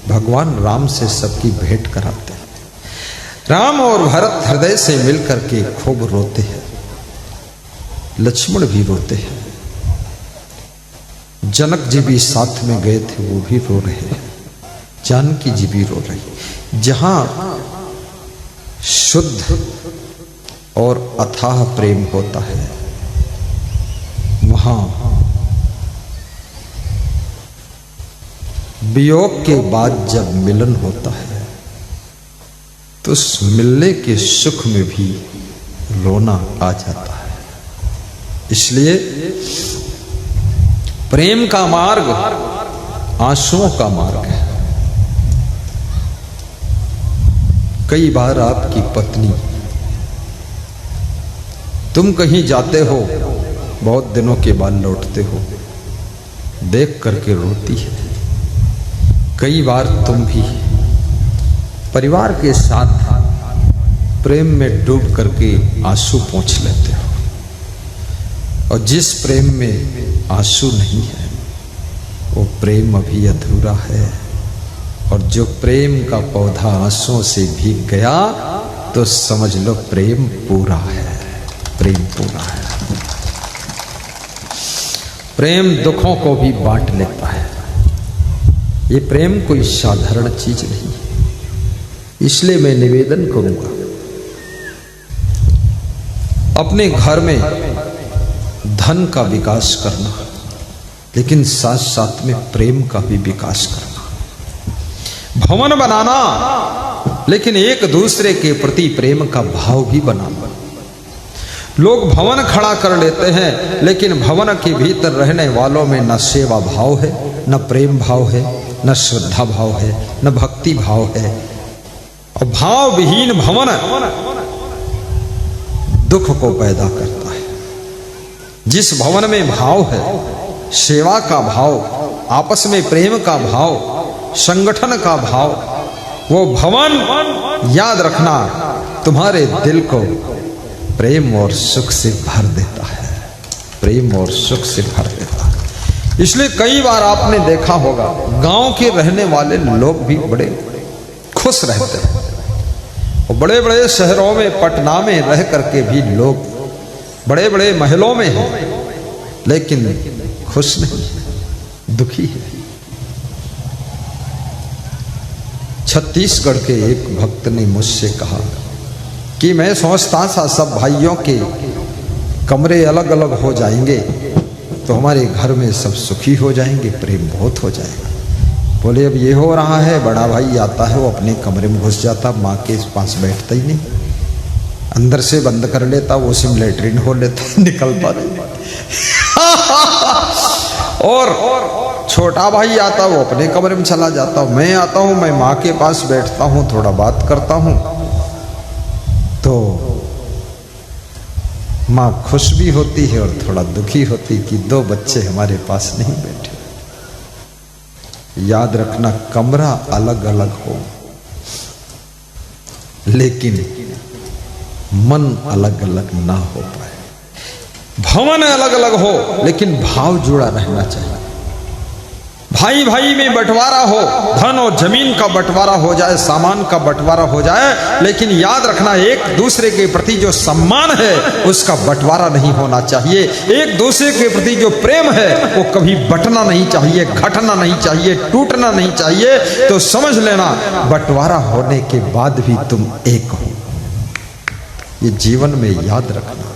भगवान राम से सबकी भेंट कराते हैं। राम और भरत हृदय से मिलकर के खूब रोते हैं, लक्ष्मण भी रोते हैं, जनक जी भी साथ में गए थे, वो भी रो रहे हैं, जानकी जी भी रो रही। जहां शुद्ध और अथाह प्रेम होता है वहां वियोग के बाद जब मिलन होता है तो उस मिलने के सुख में भी रोना आ जाता है। इसलिए प्रेम का मार्ग आंसुओं का मार्ग है। कई बार आपकी पत्नी, तुम कहीं जाते हो, बहुत दिनों के बाद लौटते हो, देख करके रोती है। कई बार तुम भी परिवार के साथ प्रेम में डूब करके आंसू पोंछ लेते हो, और जिस प्रेम में आंसू नहीं है वो प्रेम अभी अधूरा है। और जो प्रेम का पौधा आंसुओं से भीग गया तो समझ लो प्रेम पूरा है, प्रेम पूरा है। प्रेम दुखों को भी बांट लेता है। ये प्रेम कोई साधारण चीज नहीं है। इसलिए मैं निवेदन करूंगा, अपने घर में धन का विकास करना, लेकिन साथ साथ में प्रेम का भी विकास करना। भवन बनाना, लेकिन एक दूसरे के प्रति प्रेम का भाव भी बनाना। लोग भवन खड़ा कर लेते हैं, लेकिन भवन के भीतर रहने वालों में न सेवा भाव है, न प्रेम भाव है, न श्रद्धा भाव है, न भक्ति भाव है। और भाव विहीन भवन दुख को पैदा करता है। जिस भवन में भाव है, सेवा का भाव, आपस में प्रेम का भाव, संगठन का भाव, वो भवन याद रखना तुम्हारे दिल को प्रेम और सुख से भर देता है, प्रेम और सुख से भर देता है। इसलिए कई बार आपने देखा होगा, गांव के रहने वाले लोग भी बड़े खुश रहते हैं, और बड़े बड़े शहरों में, पटना में रह करके भी लोग बड़े बड़े महलों में हैं, लेकिन खुश नहीं, दुखी है। छत्तीसगढ़ के एक भक्त ने मुझसे कहा कि मैं सोचता था सब भाइयों के कमरे अलग अलग हो जाएंगे तो हमारे घर में सब सुखी हो जाएंगे, प्रेम बहुत हो जाएगा। बोले अब ये हो रहा है, बड़ा भाई आता है वो अपने कमरे में घुस जाता, माँ के पास बैठता ही नहीं, अंदर से बंद कर लेता, वो सिम लेटरिन हो लेता, निकलता नहीं। और छोटा भाई आता, वो अपने कमरे में चला जाता। मैं आता हूँ, मैं माँ के पास बैठता हूँ, थोड़ा बात करता हूँ, तो माँ खुश भी होती है और थोड़ा दुखी होती कि दो बच्चे हमारे पास नहीं बैठे। याद रखना, कमरा अलग अलग हो, लेकिन मन अलग अलग ना हो पाए। भवन अलग अलग हो, लेकिन भाव जुड़ा रहना चाहिए। भाई भाई में बंटवारा हो, धन और जमीन का बंटवारा हो जाए, सामान का बंटवारा हो जाए, लेकिन याद रखना एक दूसरे के प्रति जो सम्मान है उसका बंटवारा नहीं होना चाहिए। एक दूसरे के प्रति जो प्रेम है वो कभी बंटना नहीं चाहिए, घटना नहीं चाहिए, टूटना नहीं चाहिए। तो समझ लेना, बंटवारा होने के बाद भी तुम एक हो। ये जीवन में याद रखना,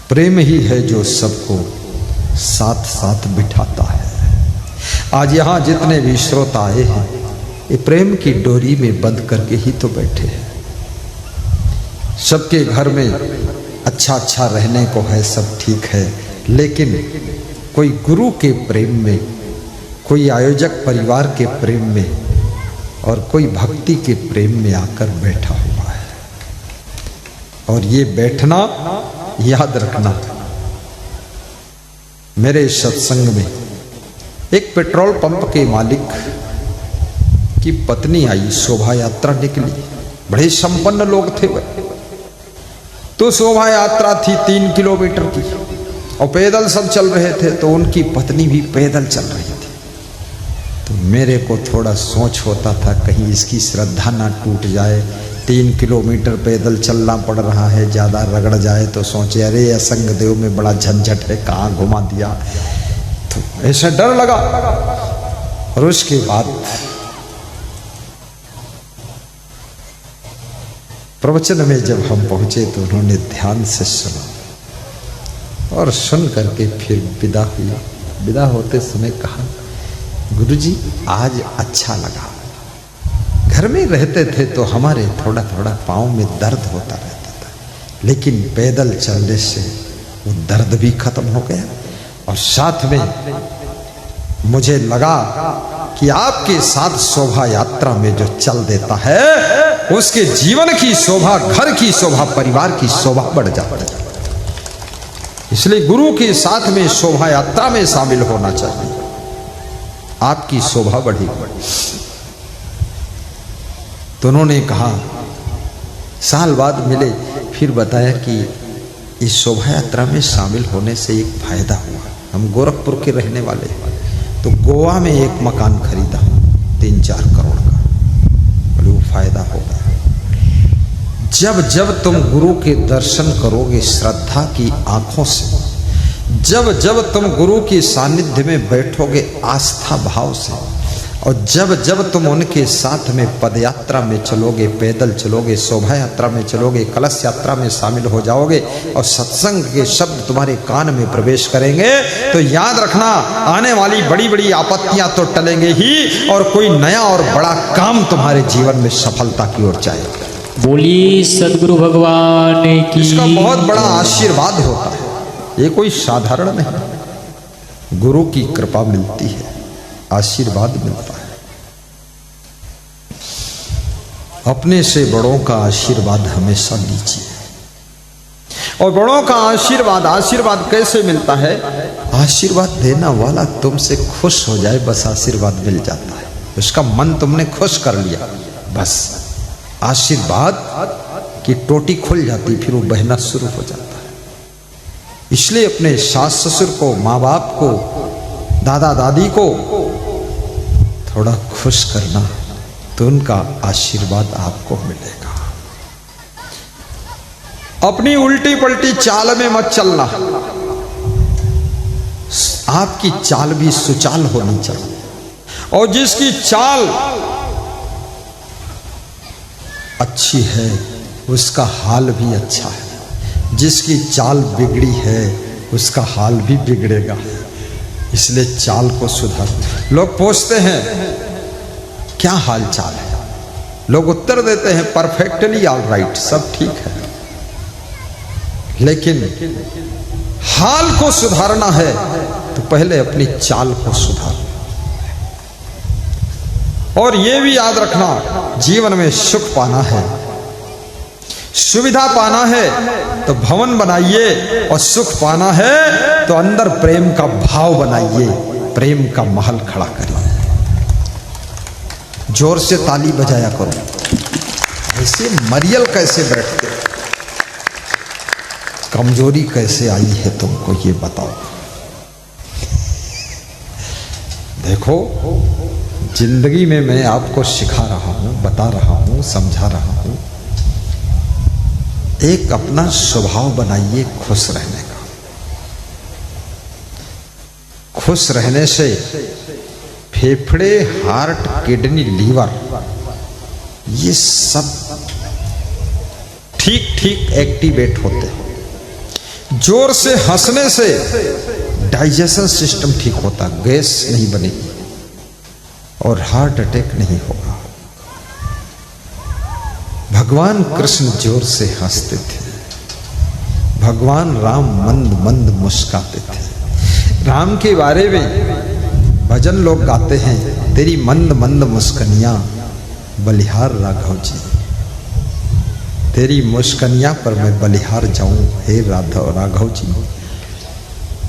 प्रेम ही है जो सबको साथ साथ बिठाता है। आज यहां जितने भी श्रोता आए हैं, ये प्रेम की डोरी में बंध करके ही तो बैठे हैं। सबके घर में अच्छा अच्छा रहने को है, सब ठीक है, लेकिन कोई गुरु के प्रेम में, कोई आयोजक परिवार के प्रेम में, और कोई भक्ति के प्रेम में आकर बैठा हुआ है। और ये बैठना याद रखना, मेरे सत्संग में एक पेट्रोल पंप के मालिक की पत्नी आई, शोभा यात्रा निकली, बड़े संपन्न लोग थे वह। तो शोभा यात्रा थी 3 किलोमीटर की और पैदल सब चल रहे थे, तो उनकी पत्नी भी पैदल चल रही थी। तो मेरे को थोड़ा सोच होता था कहीं इसकी श्रद्धा ना टूट जाए, 3 किलोमीटर पैदल चलना पड़ रहा है, ज़्यादा रगड़ जाए तो सोचे अरे असंग देव में बड़ा झंझट है, कहाँ घुमा दिया, तो ऐसा डर लगा। और उसके बाद प्रवचन में जब हम पहुंचे तो उन्होंने ध्यान से सुना और सुन करके फिर विदा हुई। विदा होते समय कहा, गुरुजी आज अच्छा लगा। घर में रहते थे तो हमारे थोड़ा थोड़ा पाँव में दर्द होता रहता था, लेकिन पैदल चलने से वो दर्द भी खत्म हो गया और साथ में मुझे लगा कि आपके साथ शोभा यात्रा में जो चल देता है उसके जीवन की शोभा, घर की शोभा, परिवार की शोभा बढ़ जाती है। इसलिए गुरु के साथ में शोभा यात्रा में शामिल होना चाहिए, आपकी शोभा बढ़ेगी। तो उन्होंने कहा, साल बाद मिले, फिर बताया कि इस शोभा यात्रा में शामिल होने से एक फायदा हुआ। हम गोरखपुर के रहने वाले, तो गोवा में एक मकान खरीदा 3-4 करोड़ का। बोले वो फायदा होगा। जब जब तुम गुरु के दर्शन करोगे श्रद्धा की आंखों से, जब जब तुम गुरु के सानिध्य में बैठोगे आस्था भाव से, और जब जब तुम उनके साथ में पद यात्रा में चलोगे, पैदल चलोगे, शोभा यात्रा में चलोगे, कलश यात्रा में शामिल हो जाओगे और सत्संग के शब्द तुम्हारे कान में प्रवेश करेंगे, तो याद रखना आने वाली बड़ी बड़ी आपत्तियां तो टलेंगे ही और कोई नया और बड़ा काम तुम्हारे जीवन में सफलता की ओर जाएगा। बोलिए सदगुरु भगवान की। इसका बहुत बड़ा आशीर्वाद होता है, ये कोई साधारण नहीं। गुरु की कृपा मिलती है, आशीर्वाद मिलता है। अपने से बड़ों का आशीर्वाद हमेशा लीजिए। और बड़ों का आशीर्वाद कैसे मिलता है? आशीर्वाद देना वाला तुमसे खुश हो जाए, बस आशीर्वाद मिल जाता है। उसका मन तुमने खुश कर लिया, बस आशीर्वाद की टोटी खुल जाती, फिर वो बहना शुरू हो जाता है। इसलिए अपने सास ससुर को, माँ बाप को, दादा दादी को थोड़ा खुश करना, तो उनका आशीर्वाद आपको मिलेगा। अपनी उल्टी पलटी चाल में मत चलना, आपकी चाल भी सुचाल होनी चाहिए। और जिसकी चाल अच्छी है उसका हाल भी अच्छा है, जिसकी चाल बिगड़ी है उसका हाल भी बिगड़ेगा। इसलिए चाल को सुधार। लोग पूछते हैं क्या हाल चाल है, लोग उत्तर देते हैं परफेक्टली ऑल राइट, सब ठीक है। लेकिन हाल को सुधारना है तो पहले अपनी चाल को सुधार। और यह भी याद रखना, जीवन में सुख पाना है, सुविधा पाना है तो भवन बनाइए, और सुख पाना है तो अंदर प्रेम का भाव बनाइए, प्रेम का महल खड़ा करिए। जोर से ताली बजाया करो। ऐसे मरियल कैसे बैठते, कमजोरी कैसे आई है तुमको, ये बताओ। देखो, जिंदगी में मैं आपको सिखा रहा हूं, बता रहा हूं, समझा रहा हूं। एक अपना स्वभाव बनाइए खुश रहने का। खुश रहने से फेफड़े, हार्ट, किडनी, लीवर, ये सब ठीक ठीक एक्टिवेट होते हैं। जोर से हंसने से डाइजेशन सिस्टम ठीक होता, गैस नहीं बनेगी और हार्ट अटैक नहीं होगा। भगवान कृष्ण जोर से हंसते थे, भगवान राम मंद मंद मुस्काते थे। राम के बारे में भजन लोग गाते हैं, तेरी मंद मंद मुस्कनियां बलिहार राघव जी, तेरी मुस्कनियां पर मैं बलिहार जाऊं हे राघव जी।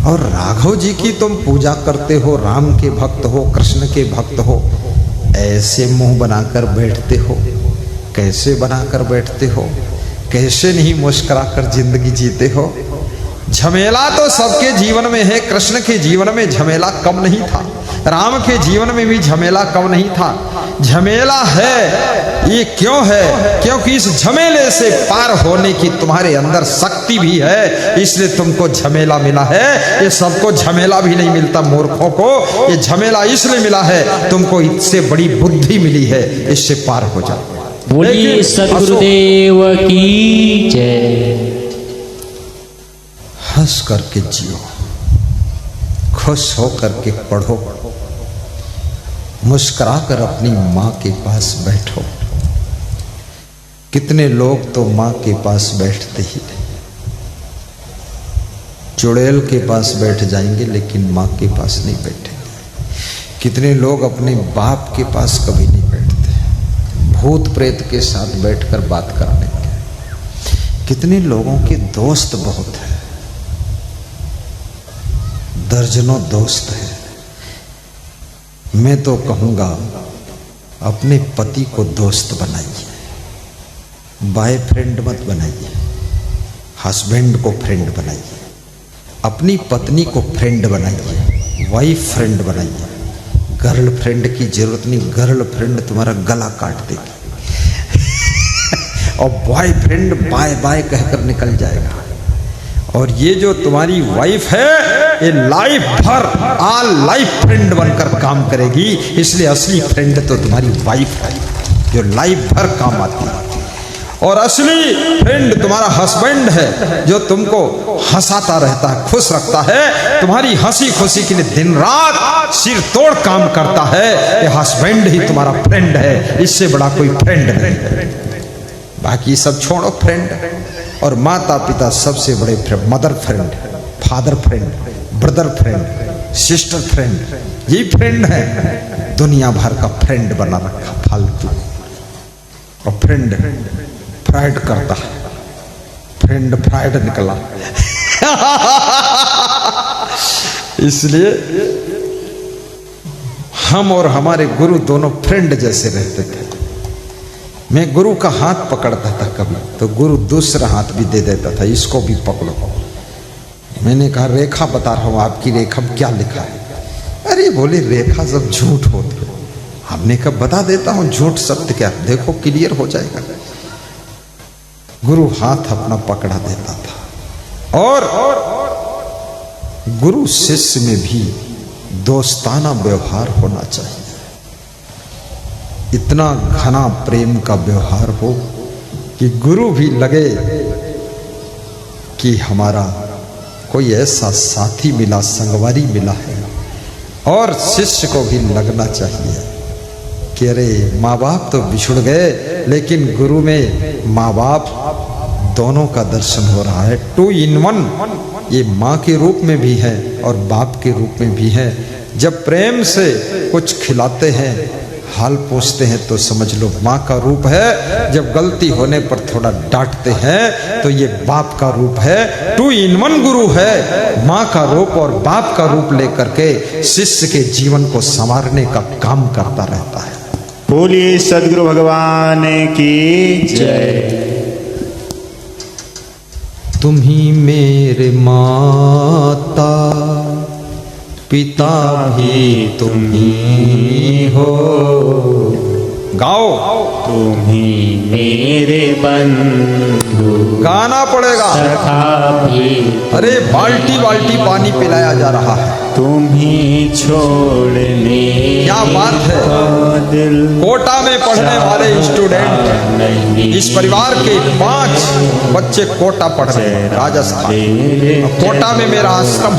और राघव जी की तुम पूजा करते हो, राम के भक्त हो, कृष्ण के भक्त हो, ऐसे मुंह बनाकर बैठते हो, कैसे बनाकर बैठते हो, कैसे नहीं मुस्कुराकर जिंदगी जीते हो। झमेला तो सबके जीवन में है, कृष्ण के जीवन में झमेला कम नहीं था, राम के जीवन में भी झमेला कम नहीं था। झमेला है, ये क्यों है? क्योंकि इस झमेले से पार होने की तुम्हारे अंदर शक्ति भी है, इसलिए तुमको झमेला मिला है। ये सबको झमेला भी नहीं मिलता, मूर्खों को ये झमेला इसलिए मिला है, तुमको इससे बड़ी बुद्धि मिली है, इससे पार हो जाओ। बोलिए सद्गुरुदेव की जय। हंस करके जियो, खुश हो करके पढ़ो, मुस्कुरा कर अपनी माँ के पास बैठो। कितने लोग तो माँ के पास बैठते ही नहीं, चुड़ैल के पास बैठ जाएंगे लेकिन माँ के पास नहीं बैठेंगे। कितने लोग अपने बाप के पास कभी नहीं बैठते, भूत प्रेत के साथ बैठकर बात करने के। कितने लोगों के दोस्त बहुत हैं, दर्जनों दोस्त हैं। मैं तो कहूँगा अपने पति को दोस्त बनाइए, बॉयफ्रेंड मत बनाइए, हस्बैंड को फ्रेंड बनाइए, अपनी पत्नी को फ्रेंड बनाइए, वाइफ फ्रेंड बनाइए। गर्लफ्रेंड की जरूरत नहीं, गर्लफ्रेंड तुम्हारा गला काट देगी और बॉयफ्रेंड बाय बाय कहकर निकल जाएगा। और ये जो तुम्हारी वाइफ है, ये लाइफ भर ऑल लाइफ फ्रेंड बनकर काम करेगी, इसलिए असली फ्रेंड तो तुम्हारी वाइफ है जो लाइफ भर काम आती है। और असली फ्रेंड तुम्हारा हस्बैंड है जो तुमको हंसाता रहता है, खुश रखता है, तुम्हारी हंसी खुशी के लिए दिन रात सिर तोड़ काम करता है। ये हस्बैंड ही तुम्हारा फ्रेंड है, इससे बड़ा कोई फ्रेंड नहीं है। बाकी सब छोड़ो फ्रेंड। और माता पिता सबसे बड़े friend, mother friend, father friend, brother friend, sister friend, ये फ्रेंड है। दुनिया भर का फ्रेंड बना रखा फालतू। और फ्रेंड फ्राइड करता है, फ्रेंड फ्राइड निकला इसलिए हम और हमारे गुरु दोनों फ्रेंड जैसे रहते थे। मैं गुरु का हाथ पकड़ता था कभी तो गुरु दूसरा हाथ भी दे देता था, इसको भी पकड़ो। मैंने कहा रेखा बता रहा हूं, आपकी रेखा में क्या लिखा है? अरे बोले रेखा सब झूठ होती है। हमने कहा बता देता हूं झूठ सत्य क्या, देखो क्लियर हो जाएगा। गुरु हाथ अपना पकड़ा देता था। और गुरु शिष्य में भी दोस्ताना व्यवहार होना चाहिए, इतना घना प्रेम का व्यवहार हो कि गुरु भी लगे कि हमारा कोई ऐसा साथी मिला, संगवारी मिला है। और शिष्य को भी लगना चाहिए कि अरे माँ बाप तो बिछुड़ गए, लेकिन गुरु में माँ बाप दोनों का दर्शन हो रहा है। 2 in 1, ये माँ के रूप में भी है और बाप के रूप में भी है। जब प्रेम से कुछ खिलाते हैं, हाल पूछते हैं तो समझ लो माँ का रूप है। जब गलती होने पर थोड़ा डांटते हैं तो ये बाप का रूप है। 2 in 1 गुरु है, माँ का रूप और बाप का रूप लेकर के शिष्य के जीवन को संवारने का काम करता रहता है। बोलिए सद्गुरु भगवान की जय। तुम ही मेरे माता पिता भी तुम ही हो। गाओ। तुम ही मेरे बंधु, गाना पड़ेगा। सखा भी, अरे बाल्टी बाल्टी पानी पिलाया जा रहा है, तुम ही छोड़ने क्या बात है। दिल कोटा में पढ़ने वाले स्टूडेंट, इस परिवार के 5 बच्चे कोटा पढ़ रहे हैं राजस्थान। कोटा में मेरा आश्रम,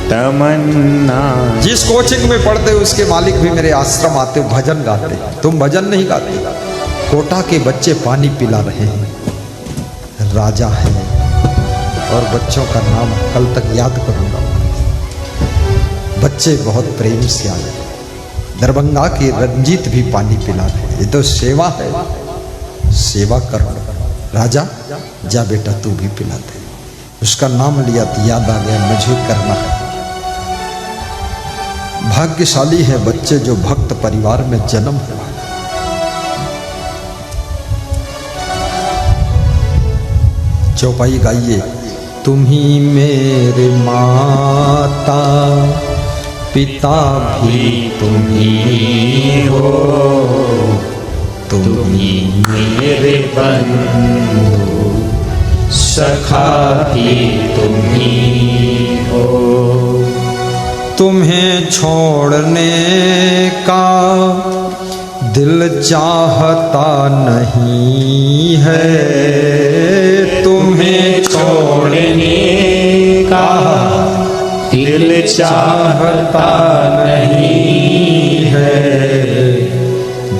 तमन्ना। जिस कोचिंग में पढ़ते उसके मालिक भी मेरे आश्रम आते, भजन गाते। तुम भजन नहीं गाते। कोटा के बच्चे पानी पिला रहे हैं, राजा है। और बच्चों का नाम कल तक याद करूंगा। बच्चे बहुत प्रेम से आए। दरभंगा के रंजीत भी पानी पिला रहे। ये तो सेवा है, सेवा करो। राजा जा बेटा तू भी पिला दे। उसका नाम लिया तो याद आ गया मुझे करना है। भाग्यशाली है बच्चे जो भक्त परिवार में जन्म हुआ। चौपाई गाइए। तुम ही मेरे माता पिता भी तुम ही हो, तुम ही मेरे बंधु सखा भी तुम ही हो। तुम्हें छोड़ने का दिल चाहता नहीं है, तुम्हें छोड़ने का दिल चाहता नहीं है।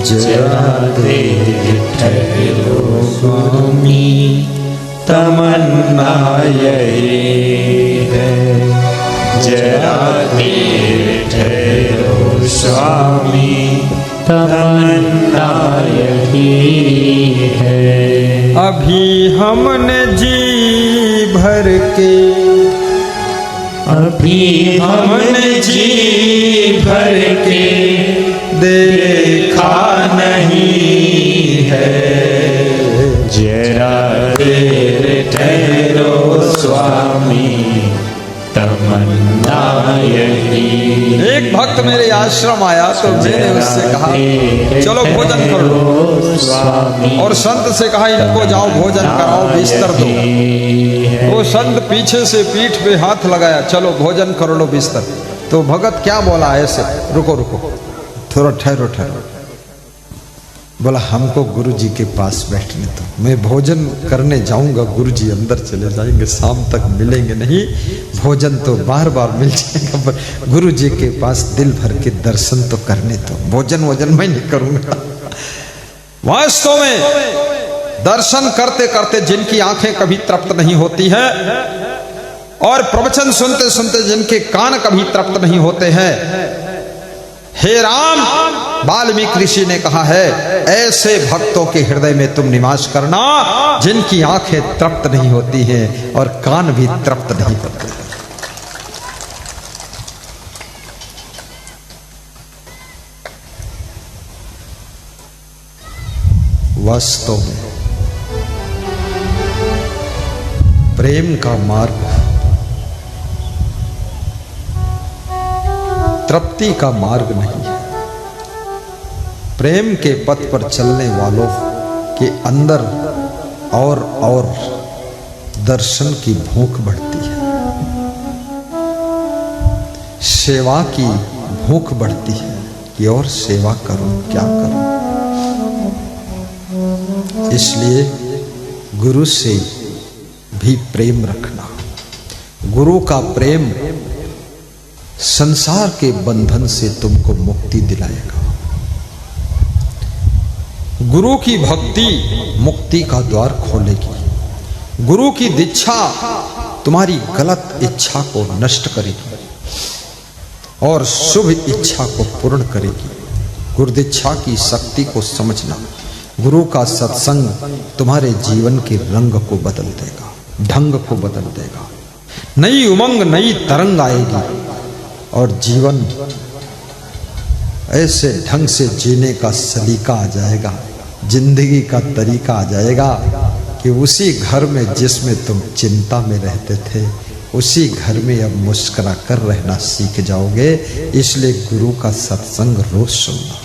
जरा देर ठहरो स्वामी, तमन्ना यही है। जरा देर ठहरो स्वामी, तमन्ना यही है। अभी हमने जी भर के, अभी हमने जी भर के देखा नहीं है। जरा देर ठहरो स्वामी, तमन्ना यही। एक भक्त मेरे आश्रम आया तो मैंने उससे कहा चलो भोजन कर लो, और संत से कहा इनको जाओ भोजन कराओ, बिस्तर दो। वो संत पीछे से पीठ पे हाथ लगाया, चलो भोजन कर लो बिस्तर। तो भगत क्या बोला ऐसे, रुको रुको थोड़ा ठहरो ठहरो। बोला हमको गुरु जी के पास बैठने दो, मैं भोजन करने जाऊंगा, गुरु जी अंदर चले जाएंगे, शाम तक मिलेंगे नहीं। भोजन तो बार बार मिल जाएगा, पर गुरु जी के पास दिल भर के दर्शन तो करने दो, भोजन वोजन मैं नहीं करूंगा। वास्तव में दर्शन करते करते जिनकी आंखें कभी तृप्त नहीं होती है, और प्रवचन सुनते सुनते जिनके कान कभी तृप्त नहीं होते हैं, हे राम, वाल्मीकि ऋषि ने कहा है ऐसे भक्तों के हृदय में तुम निवास करना जिनकी आंखें तृप्त नहीं होती हैं और कान भी तृप्त नहीं होते। वास्तव में प्रेम का मार्ग तृप्ति का मार्ग नहीं है। प्रेम के पथ पर चलने वालों के अंदर और दर्शन की भूख बढ़ती है, सेवा की भूख बढ़ती है कि और सेवा करूं, क्या करूं। इसलिए गुरु से भी प्रेम रखना। गुरु का प्रेम संसार के बंधन से तुमको मुक्ति दिलाएगा। गुरु की भक्ति मुक्ति का द्वार खोलेगी। गुरु की दीक्षा तुम्हारी गलत इच्छा को नष्ट करेगी और शुभ इच्छा को पूर्ण करेगी। गुरुदीक्षा की शक्ति को समझना। गुरु का सत्संग तुम्हारे जीवन के रंग को बदल देगा, ढंग को बदल देगा। नई उमंग, नई तरंग आएगी और जीवन ऐसे ढंग से जीने का सलीका आ जाएगा, जिंदगी का तरीका आ जाएगा कि उसी घर में जिसमें तुम चिंता में रहते थे, उसी घर में अब मुस्कुरा कर रहना सीख जाओगे। इसलिए गुरु का सत्संग रोज सुनना।